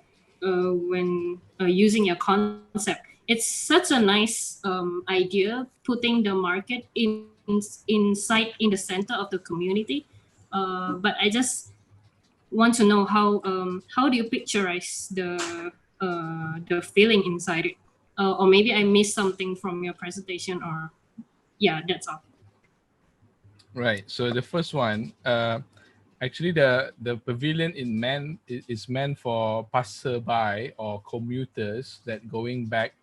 when using your concept. It's such a nice idea, putting the market inside in the center of the community. But I just want to know how do you picturize the feeling inside it, or maybe I missed something from your presentation, or yeah, that's all. Right. So the first one, actually, the pavilion is meant for passerby or commuters that going back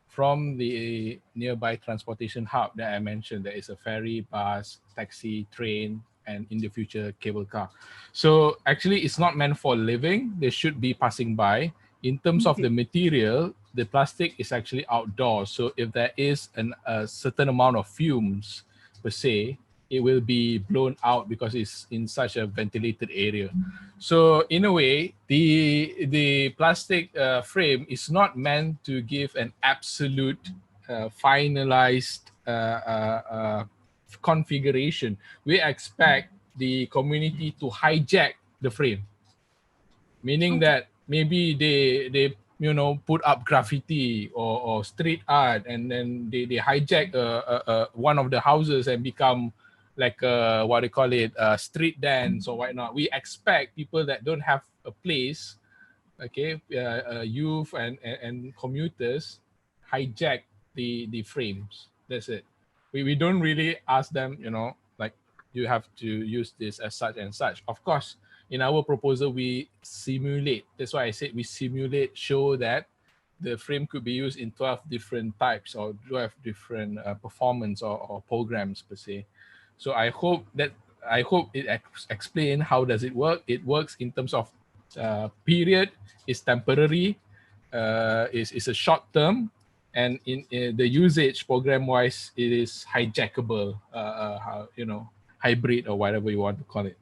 from the nearby transportation hub that I mentioned. There is a ferry, bus, taxi, train, and in the future cable car. So actually, it's not meant for living. They should be passing by. In terms of the material, the plastic is actually outdoors. So if there is a certain amount of fumes per se, it will be blown out because it's in such a ventilated area. So in a way, the plastic frame is not meant to give an absolute finalized configuration. We expect the community to hijack the frame, meaning Okay. that maybe they put up graffiti or street art, and then they hijack one of the houses and become like what they call it, street dance or whatnot. We expect people that don't have a place, okay, youth and commuters hijack the frames. That's it. We don't really ask them, like, you have to use this as such and such. Of course, in our proposal, we simulate. That's why I said we simulate, show that the frame could be used in 12 different types or 12 different performance or programs per se. So I hope it explain how does it work. It works in terms of period is temporary, is a short term, and in the usage program wise, it is hijackable, hybrid or whatever you want to call it.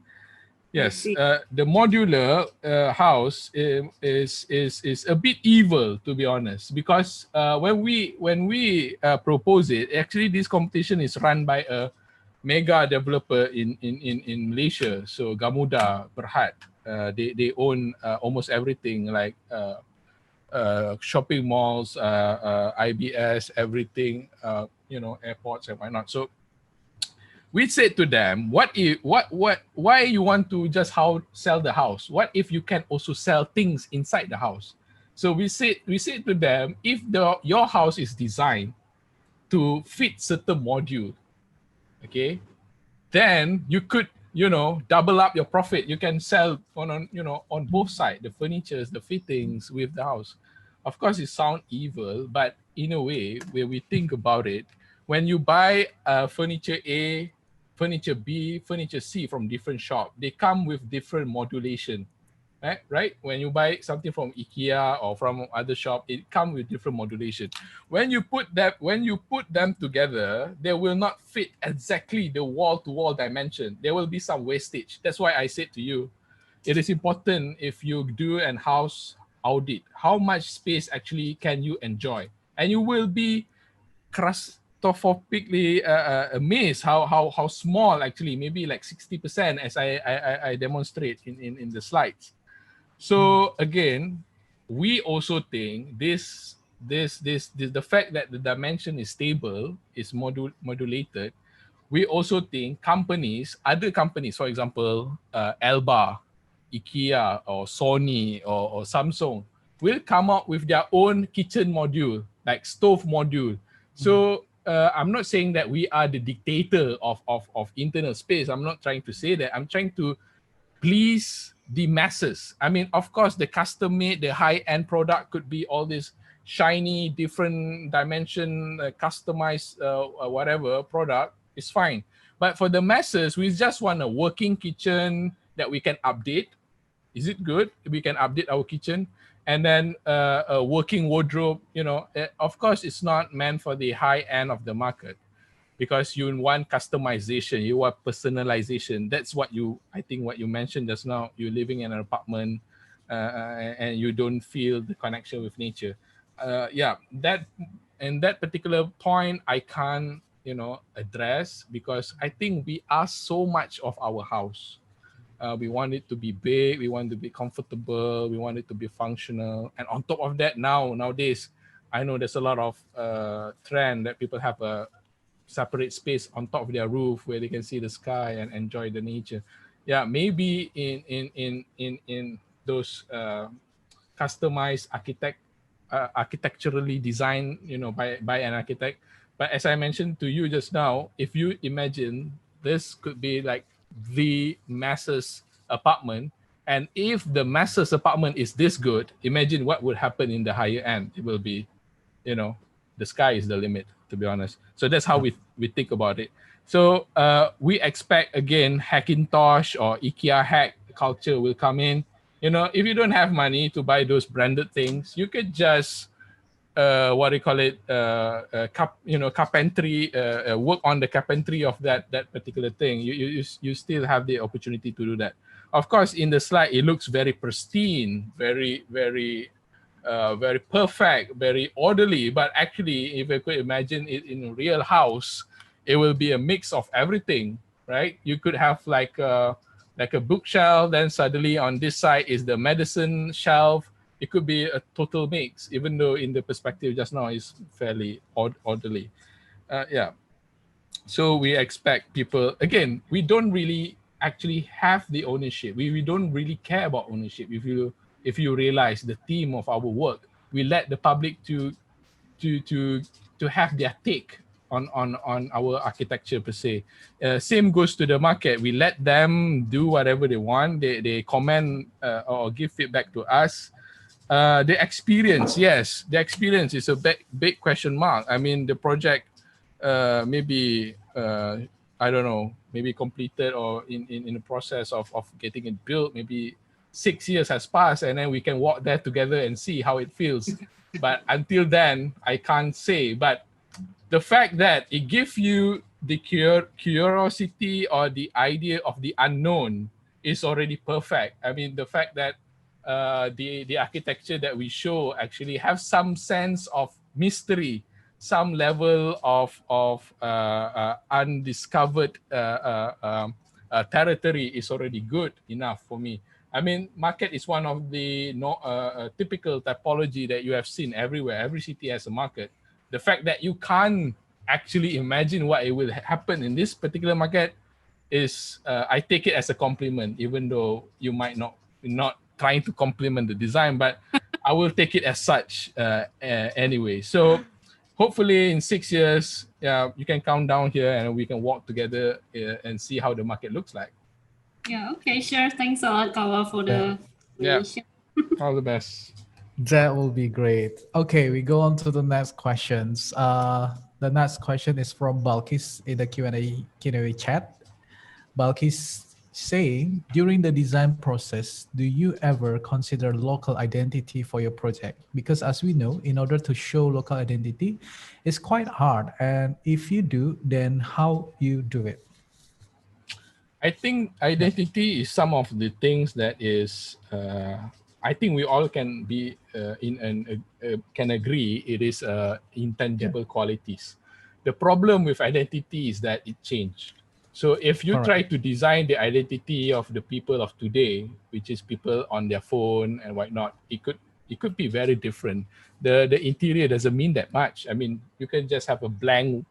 Yes, see. the modular house is a bit evil, to be honest, because when we propose it, actually this competition is run by a mega developer in Malaysia. So Gamuda Berhad, they own almost everything like shopping malls, IBS, everything, airports and whatnot. So we said to them, why you want to just sell the house? What if you can also sell things inside the house? So we said to them, if your house is designed to fit certain module, okay, then you could double up your profit. You can sell on both sides, the furnitures, the fittings with the house. Of course it sounds evil, but in a way, where we think about it, when you buy furniture A, furniture B, furniture C from different shop, they come with different modulation, right? When you buy something from IKEA or from other shop, it comes with different modulation. When you put them together, they will not fit exactly the wall-to-wall dimension. There will be some wastage. That's why I said to you, it is important if you do an house audit, how much space actually can you enjoy, and you will be claustrophobically amazed how small actually, maybe like 60%, as I demonstrate in the slides. So again, we also think the fact that the dimension is stable, is modulated. We also think other companies, for example, Elba, IKEA, or Sony, or Samsung, will come up with their own kitchen module, like stove module. So I'm not saying that we are the dictator of internal space. I'm not trying to say that. I'm trying to please the masses. I mean, of course, the custom-made, the high-end product could be all this shiny, different dimension, customized, whatever product is fine. But for the masses, we just want a working kitchen that we can update. Is it good? We can update our kitchen. And then a working wardrobe, of course, it's not meant for the high end of the market, because you want customization, you want personalization. That's I think what you mentioned just now. You're living in an apartment and you don't feel the connection with nature. That particular point I can't, address, because I think we ask so much of our house. We want it to be big, we want it to be comfortable, we want it to be functional. And on top of that, nowadays, I know there's a lot of trend that people have a separate space on top of their roof where they can see the sky and enjoy the nature. Yeah, maybe in those customized architecturally designed, by an architect. But as I mentioned to you just now, if you imagine this could be like the masses apartment, and if the masses apartment is this good, imagine what would happen in the higher end. It will be, the sky is the limit, to be honest. So that's how we think about it. So we expect, again, Hackintosh or IKEA hack culture will come in. If you don't have money to buy those branded things, you could just carpentry, work on the carpentry of that particular thing. You still have the opportunity to do that. Of course, in the slide, it looks very pristine, very, very very perfect, very orderly. But actually, if I could imagine it in a real house, it will be a mix of everything, right? You could have like a bookshelf, then suddenly on this side is the medicine shelf. It could be a total mix, even though in the perspective just now is fairly orderly. So we expect people, again, we don't really actually have the ownership. We don't really care about ownership. If you realize the theme of our work, we let the public to have their take on our architecture per se. Same goes to the market. We let them do whatever they want. They comment or give feedback to us. The experience, yes, the experience is a big question mark. I mean, the project maybe I don't know, maybe completed or in the process of getting it built, maybe 6 years has passed, and then we can walk there together and see how it feels. But until then, I can't say. But the fact that it gives you the curiosity or the idea of the unknown, is already perfect. I mean, the fact that the architecture that we show actually have some sense of mystery, some level of undiscovered territory is already good enough for me. I mean, market is one of the typical typology that you have seen everywhere. Every city has a market. The fact that you can't actually imagine what it will happen in this particular market is, I take it as a compliment, even though you might not trying to compliment the design, but I will take it as such anyway. So hopefully in 6 years, you can count down here and we can walk together and see how the market looks like. Yeah, okay, sure. Thanks a lot, Kawa, for the information. All the best. That will be great. Okay, we go on to the next questions. The next question is from Balkis in the Q&A chat. Balkis saying, during the design process, do you ever consider local identity for your project? Because as we know, in order to show local identity, it's quite hard. And if you do, then how you do it? I think identity is some of the things that is, I think we all can be can agree it is intangible qualities. The problem with identity is that it changed. So if you try to design the identity of the people of today, which is people on their phone and whatnot, it could be very different. The interior doesn't mean that much. I mean, you can just have a blank,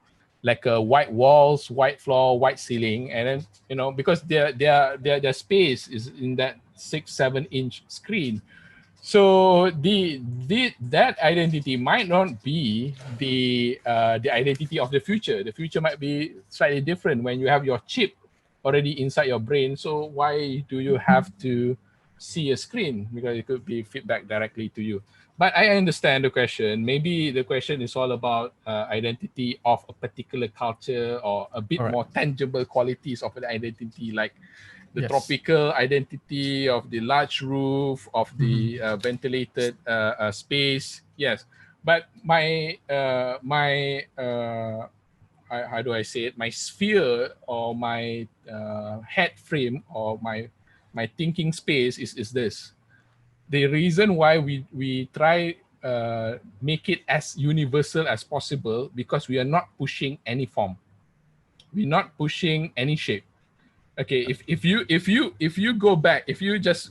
like white walls, white floor, white ceiling, and then, you know, because their space is in that 6-7 inch screen. So that identity might not be the identity of the future. The future might be slightly different when you have your chip already inside your brain. So why do you have to see a screen? Because it could be feedback directly to you. But I understand the question. Maybe the question is all about identity of a particular culture or a bit more tangible qualities of an identity, like the tropical identity of the large roof, of the ventilated space. Yes, but how do I say it? My sphere or my head frame or my thinking space is this. The reason why we try make it as universal as possible, because we are not pushing any form. We're not pushing any shape. Okay, if you go back, if you just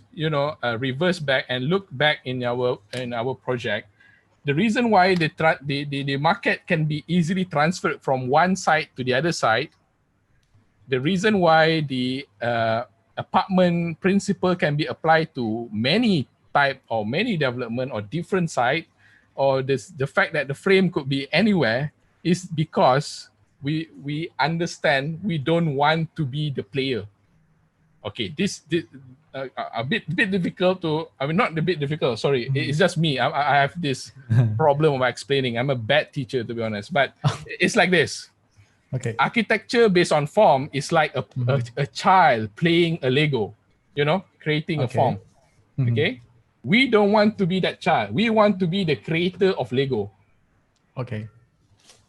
reverse back and look back in our project, the reason why the market can be easily transferred from one side to the other side, the reason why the apartment principle can be applied to many type or many development or different site, or the fact that the frame could be anywhere, is because we understand we don't want to be the player. Okay, this a bit difficult to, I mean, not a bit difficult, sorry, it's just me. I have this problem of explaining. I'm a bad teacher, to be honest, but it's like this. Okay. Architecture based on form is like a child playing a Lego, creating a form. Okay, we don't want to be that child. We want to be the creator of Lego. Okay.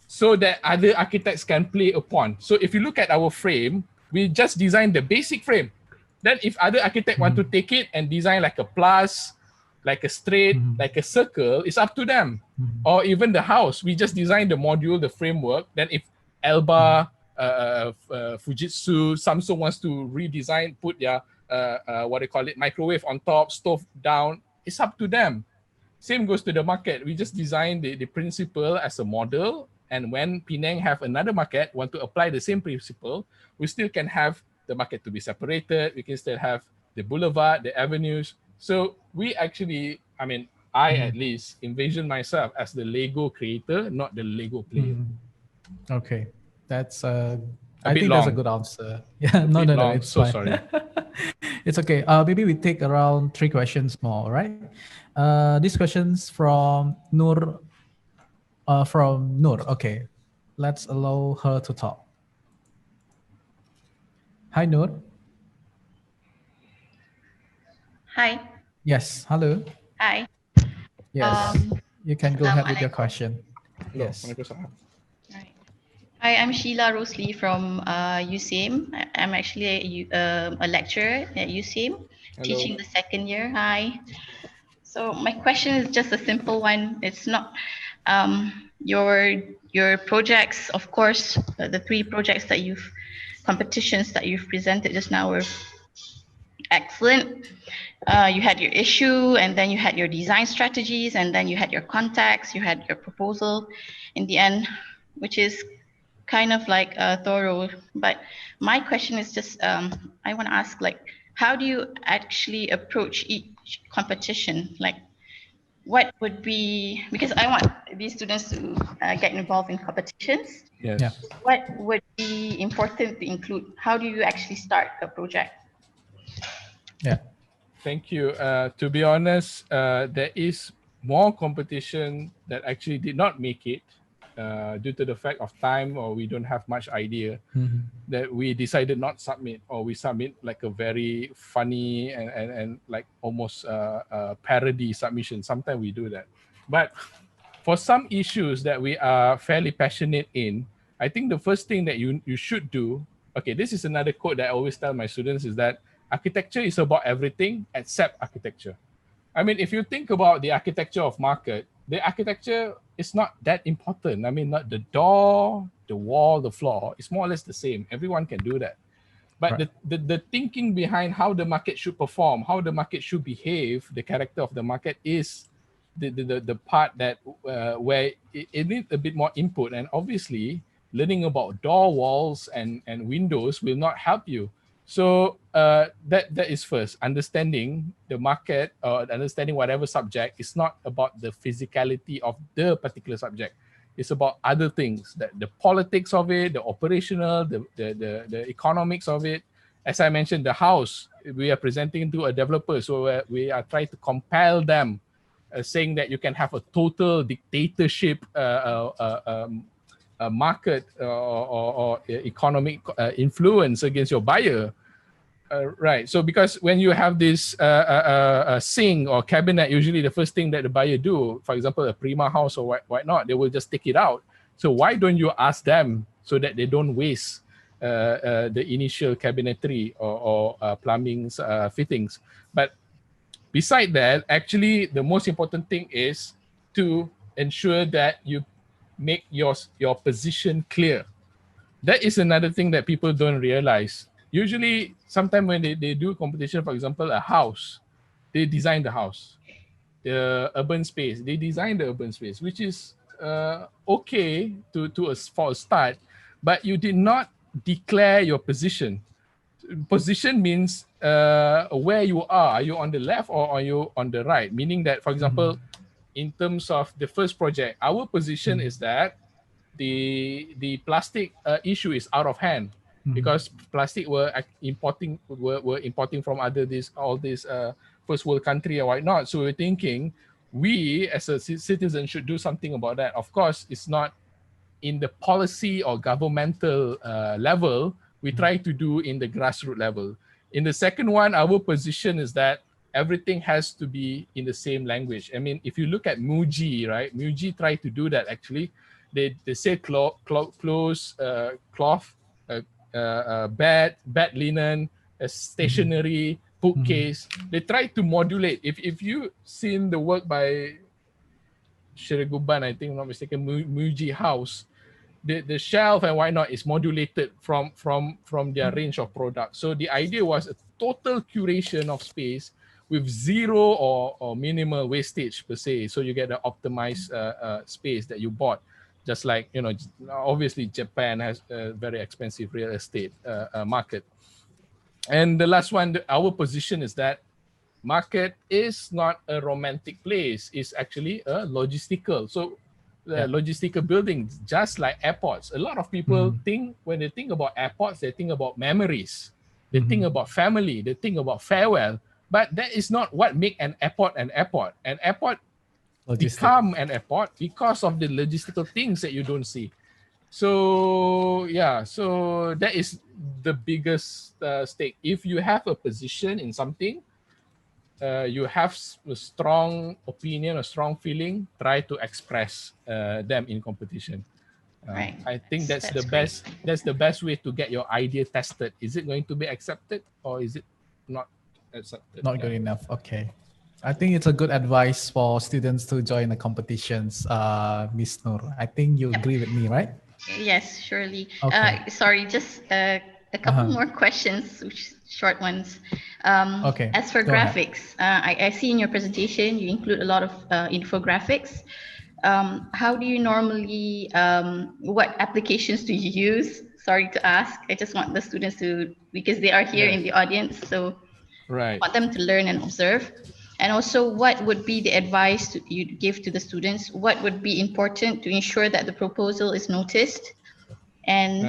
So that other architects can play upon. So if you look at our frame, we just designed the basic frame. Then if other architect want to take it and design like a plus, like a straight, like a circle, it's up to them. Or even the house, we just designed the module, the framework. Then if Elba, Fujitsu, Samsung wants to redesign, put their microwave on top, stove down, it's up to them. Same goes to the market. We just design the principle as a model, and when Penang have another market, want to apply the same principle, we still can have the market to be separated. We can still have the boulevard, the avenues. So we actually, I mean, I at least envision myself as the Lego creator, not the Lego player. Okay, that's I think long. that's a good answer. Yeah, no, it's so fine. Sorry. It's okay. Maybe we take around 3 questions more, right? This question's from Nur. Okay, let's allow her to talk. Hi, Nur. Hi. Yes. Hello. Hi. Yes. You can go ahead with your question. Yes. Right. Hi, I'm Sheila Rosalie from UCM. I'm actually a lecturer at UCM, teaching the second year. Hi. So my question is just a simple one. It's not your projects, of course, the three projects that competitions that you've presented just now were excellent. You had your issue, and then you had your design strategies, and then you had your contacts, you had your proposal in the end, which is kind of like thorough. But my question is just, I want to ask, like, how do you actually approach each competition? Like, what would be, because I want these students to get involved in competitions. Yes. Yeah. What would be important to include? How do you actually start a project? Yeah. Thank you. To be honest, there is more competition that actually did not make it due to the fact of time, or we don't have much idea, that we decided not submit, or we submit like a very funny and like almost parody submission. Sometimes we do that. But for some issues that we are fairly passionate in, I think the first thing that you should do, okay, this is another quote that I always tell my students, is that architecture is about everything except architecture. I mean, if you think about the architecture of market, the architecture is not that important. I mean, not the door, the wall, the floor, it's more or less the same. Everyone can do that. But Right. the thinking behind how the market should perform, how the market should behave, the character of the market is the part that where it needs a bit more input. And obviously, learning about door walls and windows will not help you. So that is first. Understanding the market or understanding whatever subject is not about the physicality of the particular subject. It's about other things, that the politics of it, the operational, the economics of it. As I mentioned, the house, we are presenting to a developer, so we are trying to compel them, saying that you can have a total dictatorship market or economic influence against your buyer. Right. So because when you have this sink or cabinet, usually the first thing that the buyer do, for example, a Prima house or whatnot, they will just take it out. So why don't you ask them so that they don't waste the initial cabinetry or plumbing fittings? But beside that, actually, the most important thing is to ensure that you make your position clear. That is another thing that people don't realize. Usually, sometimes when they do competition, for example, a house, they design the house, the urban space. They design the urban space, which is okay for a start, but you did not declare your position. Position means where you are. Are you on the left or are you on the right? Meaning that, for example, in terms of the first project, our position is that the plastic issue is out of hand, because plastic were importing from all these first world country or whatnot. So we're thinking we as a citizen should do something about that. Of course, it's not in the policy or governmental level. We try to do in the grassroots level. In the second one, our position is that everything has to be in the same language. I mean, if you look at Muji, right? Muji tried to do that actually. They say clothes, cloth, bed linen, stationery, bookcase. They try to modulate. If you seen the work by Shiriguban, I think, not mistaken, Muji House, the shelf and whatnot is modulated from their range of products. So the idea was a total curation of space with zero or minimal wastage per se. So you get the optimized space that you bought. Just like, obviously Japan has a very expensive real estate market. And the last one, our position is that market is not a romantic place. It's actually a logistical. So logistical buildings, just like airports. A lot of people think, when they think about airports, they think about memories. They think about family. They think about farewell. But that is not what make an airport an airport. An airport become an airport because of the logistical things that you don't see. So so that is the biggest stake. If you have a position in something, you have a strong opinion, a strong feeling, try to express them in competition. Right. I think that's the great. best. That's the best way to get your idea tested. Is it going to be accepted or is it not accepted? Not good enough. Okay. I think it's a good advice for students to join the competitions, Miss Noor. I think you agree with me, right? Yes, surely. Okay. Sorry, just a couple more questions, short ones. Okay, As for go ahead. graphics, I see in your presentation you include a lot of infographics. How do you normally, what applications do you use? Sorry to ask. I just want the students to, because they are here in the audience, so Right. want them to learn and observe. And also, what would be the advice you'd give to the students? What would be important to ensure that the proposal is noticed? And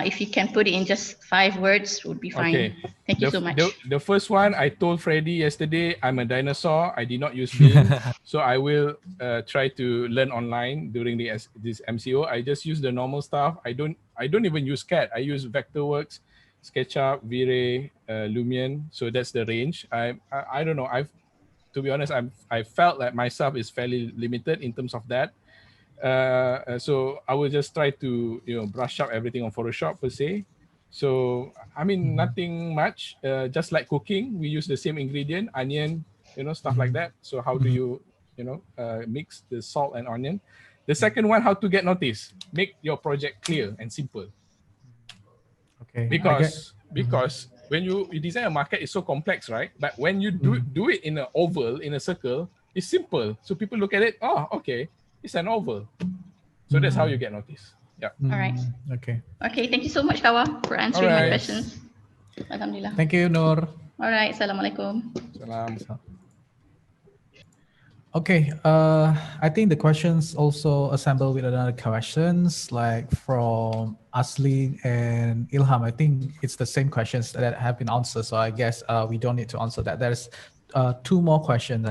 if you can put it in just 5 words, would be fine. Okay. Thank you so much. The first one, I told Freddie yesterday, I'm a dinosaur. I did not use Bing. So I will try to learn online during this MCO. I just use the normal stuff. I don't even use CAD. I use Vectorworks, SketchUp, V-Ray, Lumion. So that's the range. I don't know. To be honest, I felt that myself is fairly limited in terms of that. So I will just try to brush up everything on Photoshop per se. So I mean nothing much. Just like cooking, we use the same ingredient, onion, stuff like that. So how do you mix the salt and onion? The second one, how to get noticed. Make your project clear and simple. Okay. Because when you design a market, it's so complex, right? But when you do it in an oval, in a circle, it's simple. So people look at it. Oh, okay. It's an oval. So that's how you get noticed. Yeah. All right. Okay. Okay, thank you so much, Kawa, for answering my questions. Alhamdulillah. Thank you, Noor. All right. Assalamualaikum. Salam. Okay. I think the questions also assemble with another questions like from Asli and Ilham. I think it's the same questions that have been answered. So I guess we don't need to answer that. There's 2 more questions.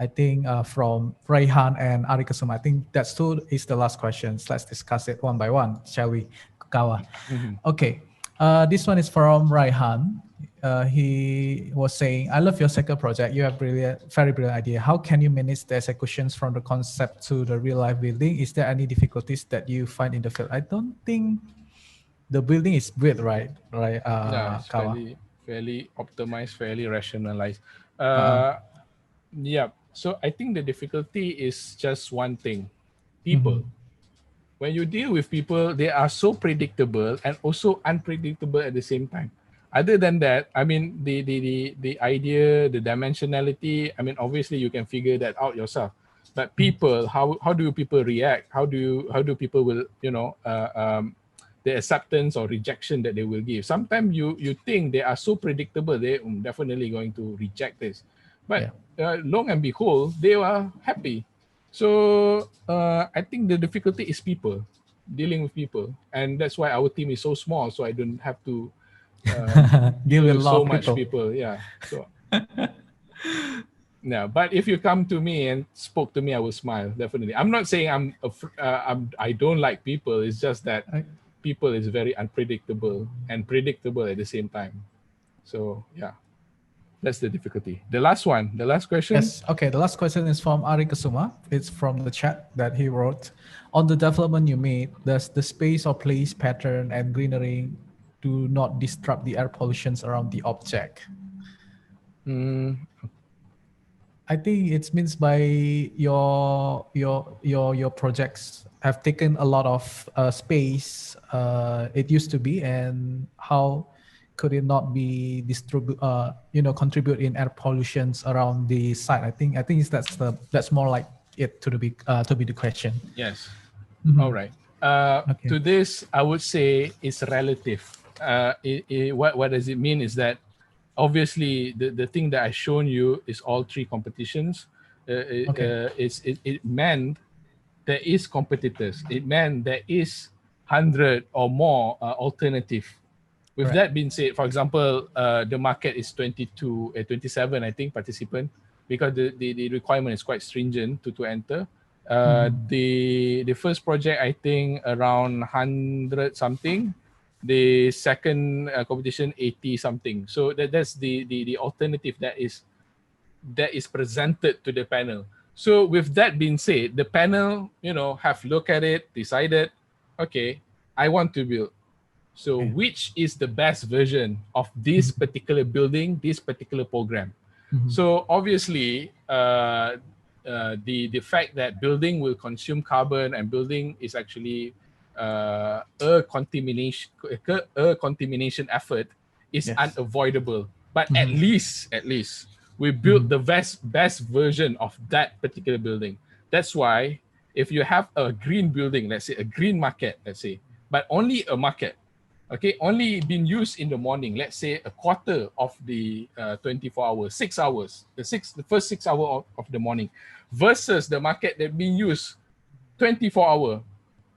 I think from Rayhan and Arikasuma. I think that's 2 is the last questions. Let's discuss it one by one, shall we, Kawa? Okay. This one is from Rayhan. He was saying, I love your second project. You have very brilliant idea. How can you manage the executions from the concept to the real life building? Is there any difficulties that you find in the field? I don't think the building is built right. Yeah, it's Kawa? fairly optimized, fairly rationalized. Yeah. So I think the difficulty is just one thing: people. When you deal with people, they are so predictable and also unpredictable at the same time. Other than that, I mean, the idea, the dimensionality, I mean, obviously you can figure that out yourself. But people, how do people react? How do people will, the acceptance or rejection that they will give? Sometimes you think they are so predictable, they definitely going to reject this. But long and behold, they are happy. So I think the difficulty is people, dealing with people. And that's why our team is so small, so I don't have to deal with so much people. Yeah. So yeah, but if you come to me and spoke to me, I will smile, definitely. I'm not saying I don't like people. It's just that people is very unpredictable and predictable at the same time. So yeah, that's the difficulty. The last question. Yes. Okay. The last question is from Ari Kasuma. It's from the chat that he wrote. On the development you made, does the space or place pattern and greenery do not disrupt the air pollutions around the object? I think it means by your projects have taken a lot of space. It used to be, and how could it not be contribute in air pollutions around the site? I think that's more like it to be the question. Yes. All right. Okay. To this, I would say it's relative. What does it mean is that obviously the thing that I shown you is all 3 competitions. It meant there is competitors. It meant there is 100 or more alternative. With that being said, for example, the market is 27, I think, participant, because the requirement is quite stringent to enter. The first project, I think, around 100 something. The second competition, 80 something. So that's the alternative that is presented to the panel. So with that being said, the panel, have looked at it, decided, okay, I want to build. So which is the best version of this particular building, this particular program? So obviously, the fact that building will consume carbon and building is actually a contamination effort is unavoidable. But at least we built the best version of that particular building. That's why if you have a green building, let's say a green market, let's say, but only a market, okay, only been used in the morning, let's say a quarter of the 24 hours, 6 hours, the first 6 hours of the morning, versus the market that being used 24 hour.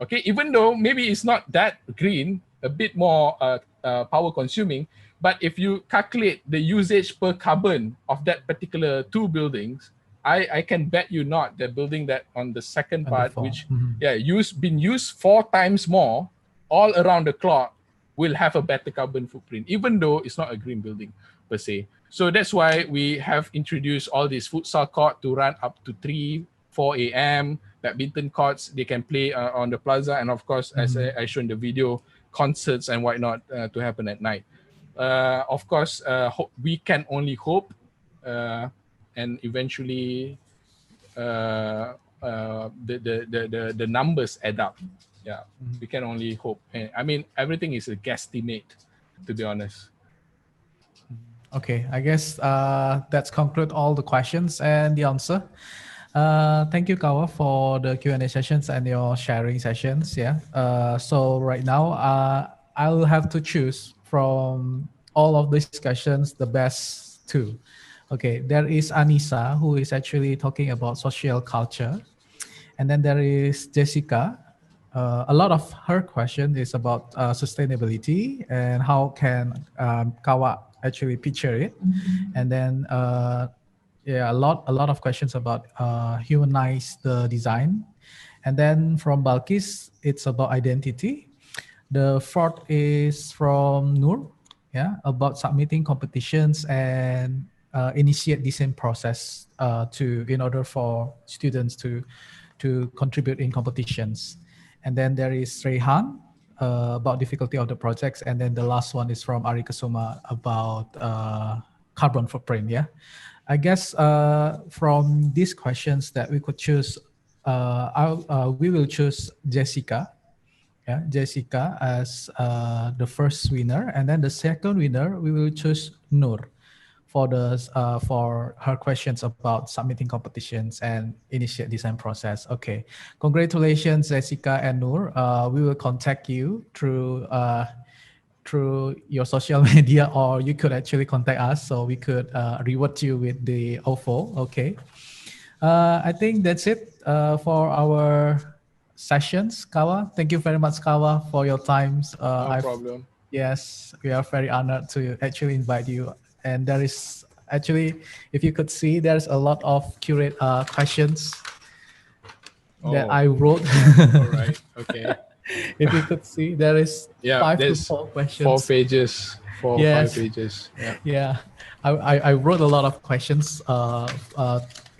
Okay, even though maybe it's not that green, a bit more power consuming, but if you calculate the usage per carbon of that particular two buildings, I can bet you not the building that on the second part, which been used 4 times more all around the clock, will have a better carbon footprint, even though it's not a green building per se. So that's why we have introduced all these futsal court to run up to 4 a.m. Badminton courts, they can play on the plaza, and of course, as I showed in the video, concerts and whatnot to happen at night. Of course, we can only hope, and eventually the numbers add up. Yeah, we can only hope. I mean, everything is a guesstimate, to be honest. Okay, I guess that's conclude all the questions and the answer. Thank you, Kawa, for the Q&A sessions and your sharing sessions. Yeah. So right now, I will have to choose from all of these discussions the best two. Okay, there is Anissa, who is actually talking about social culture. And then there is Jessica. A lot of her question is about sustainability and how can Kawa actually picture it. And then a lot of questions about humanize the design. And then from Balkis, it's about identity. The fourth is from Nur, about submitting competitions and initiate design process in order for students to contribute in competitions. And then there is Rehan about difficulty of the projects. And then the last one is from Ari Kusuma about carbon footprint. Yeah, I guess from these questions that we could choose, we will choose Jessica. Yeah, Jessica as the first winner, and then the second winner we will choose Nur for her questions about submitting competitions and initiate design process. Okay, congratulations, Jessica and Nur. We will contact you through your social media, or you could actually contact us so we could reward you with the OFO. Okay, I think that's it for our sessions. Kawa, thank you very much, Kawa, for your time. No problem. Yes, we are very honored to actually invite you. And there is actually, if you could see, there's a lot of curate questions that I wrote. All right. Okay. If you could see, there is 5 to 4 questions. 4 pages, 4 or 5 pages. Yeah. I wrote a lot of questions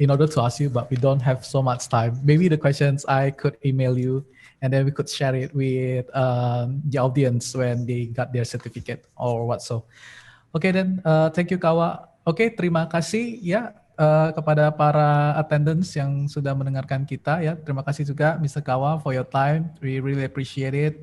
in order to ask you, but we don't have so much time. Maybe the questions I could email you, and then we could share it with the audience when they got their certificate or what so. Oke, then thank you, Kawa. Oke, terima kasih ya kepada para attendants yang sudah mendengarkan kita ya. Terima kasih juga Mr. Kawa for your time. We really appreciate it.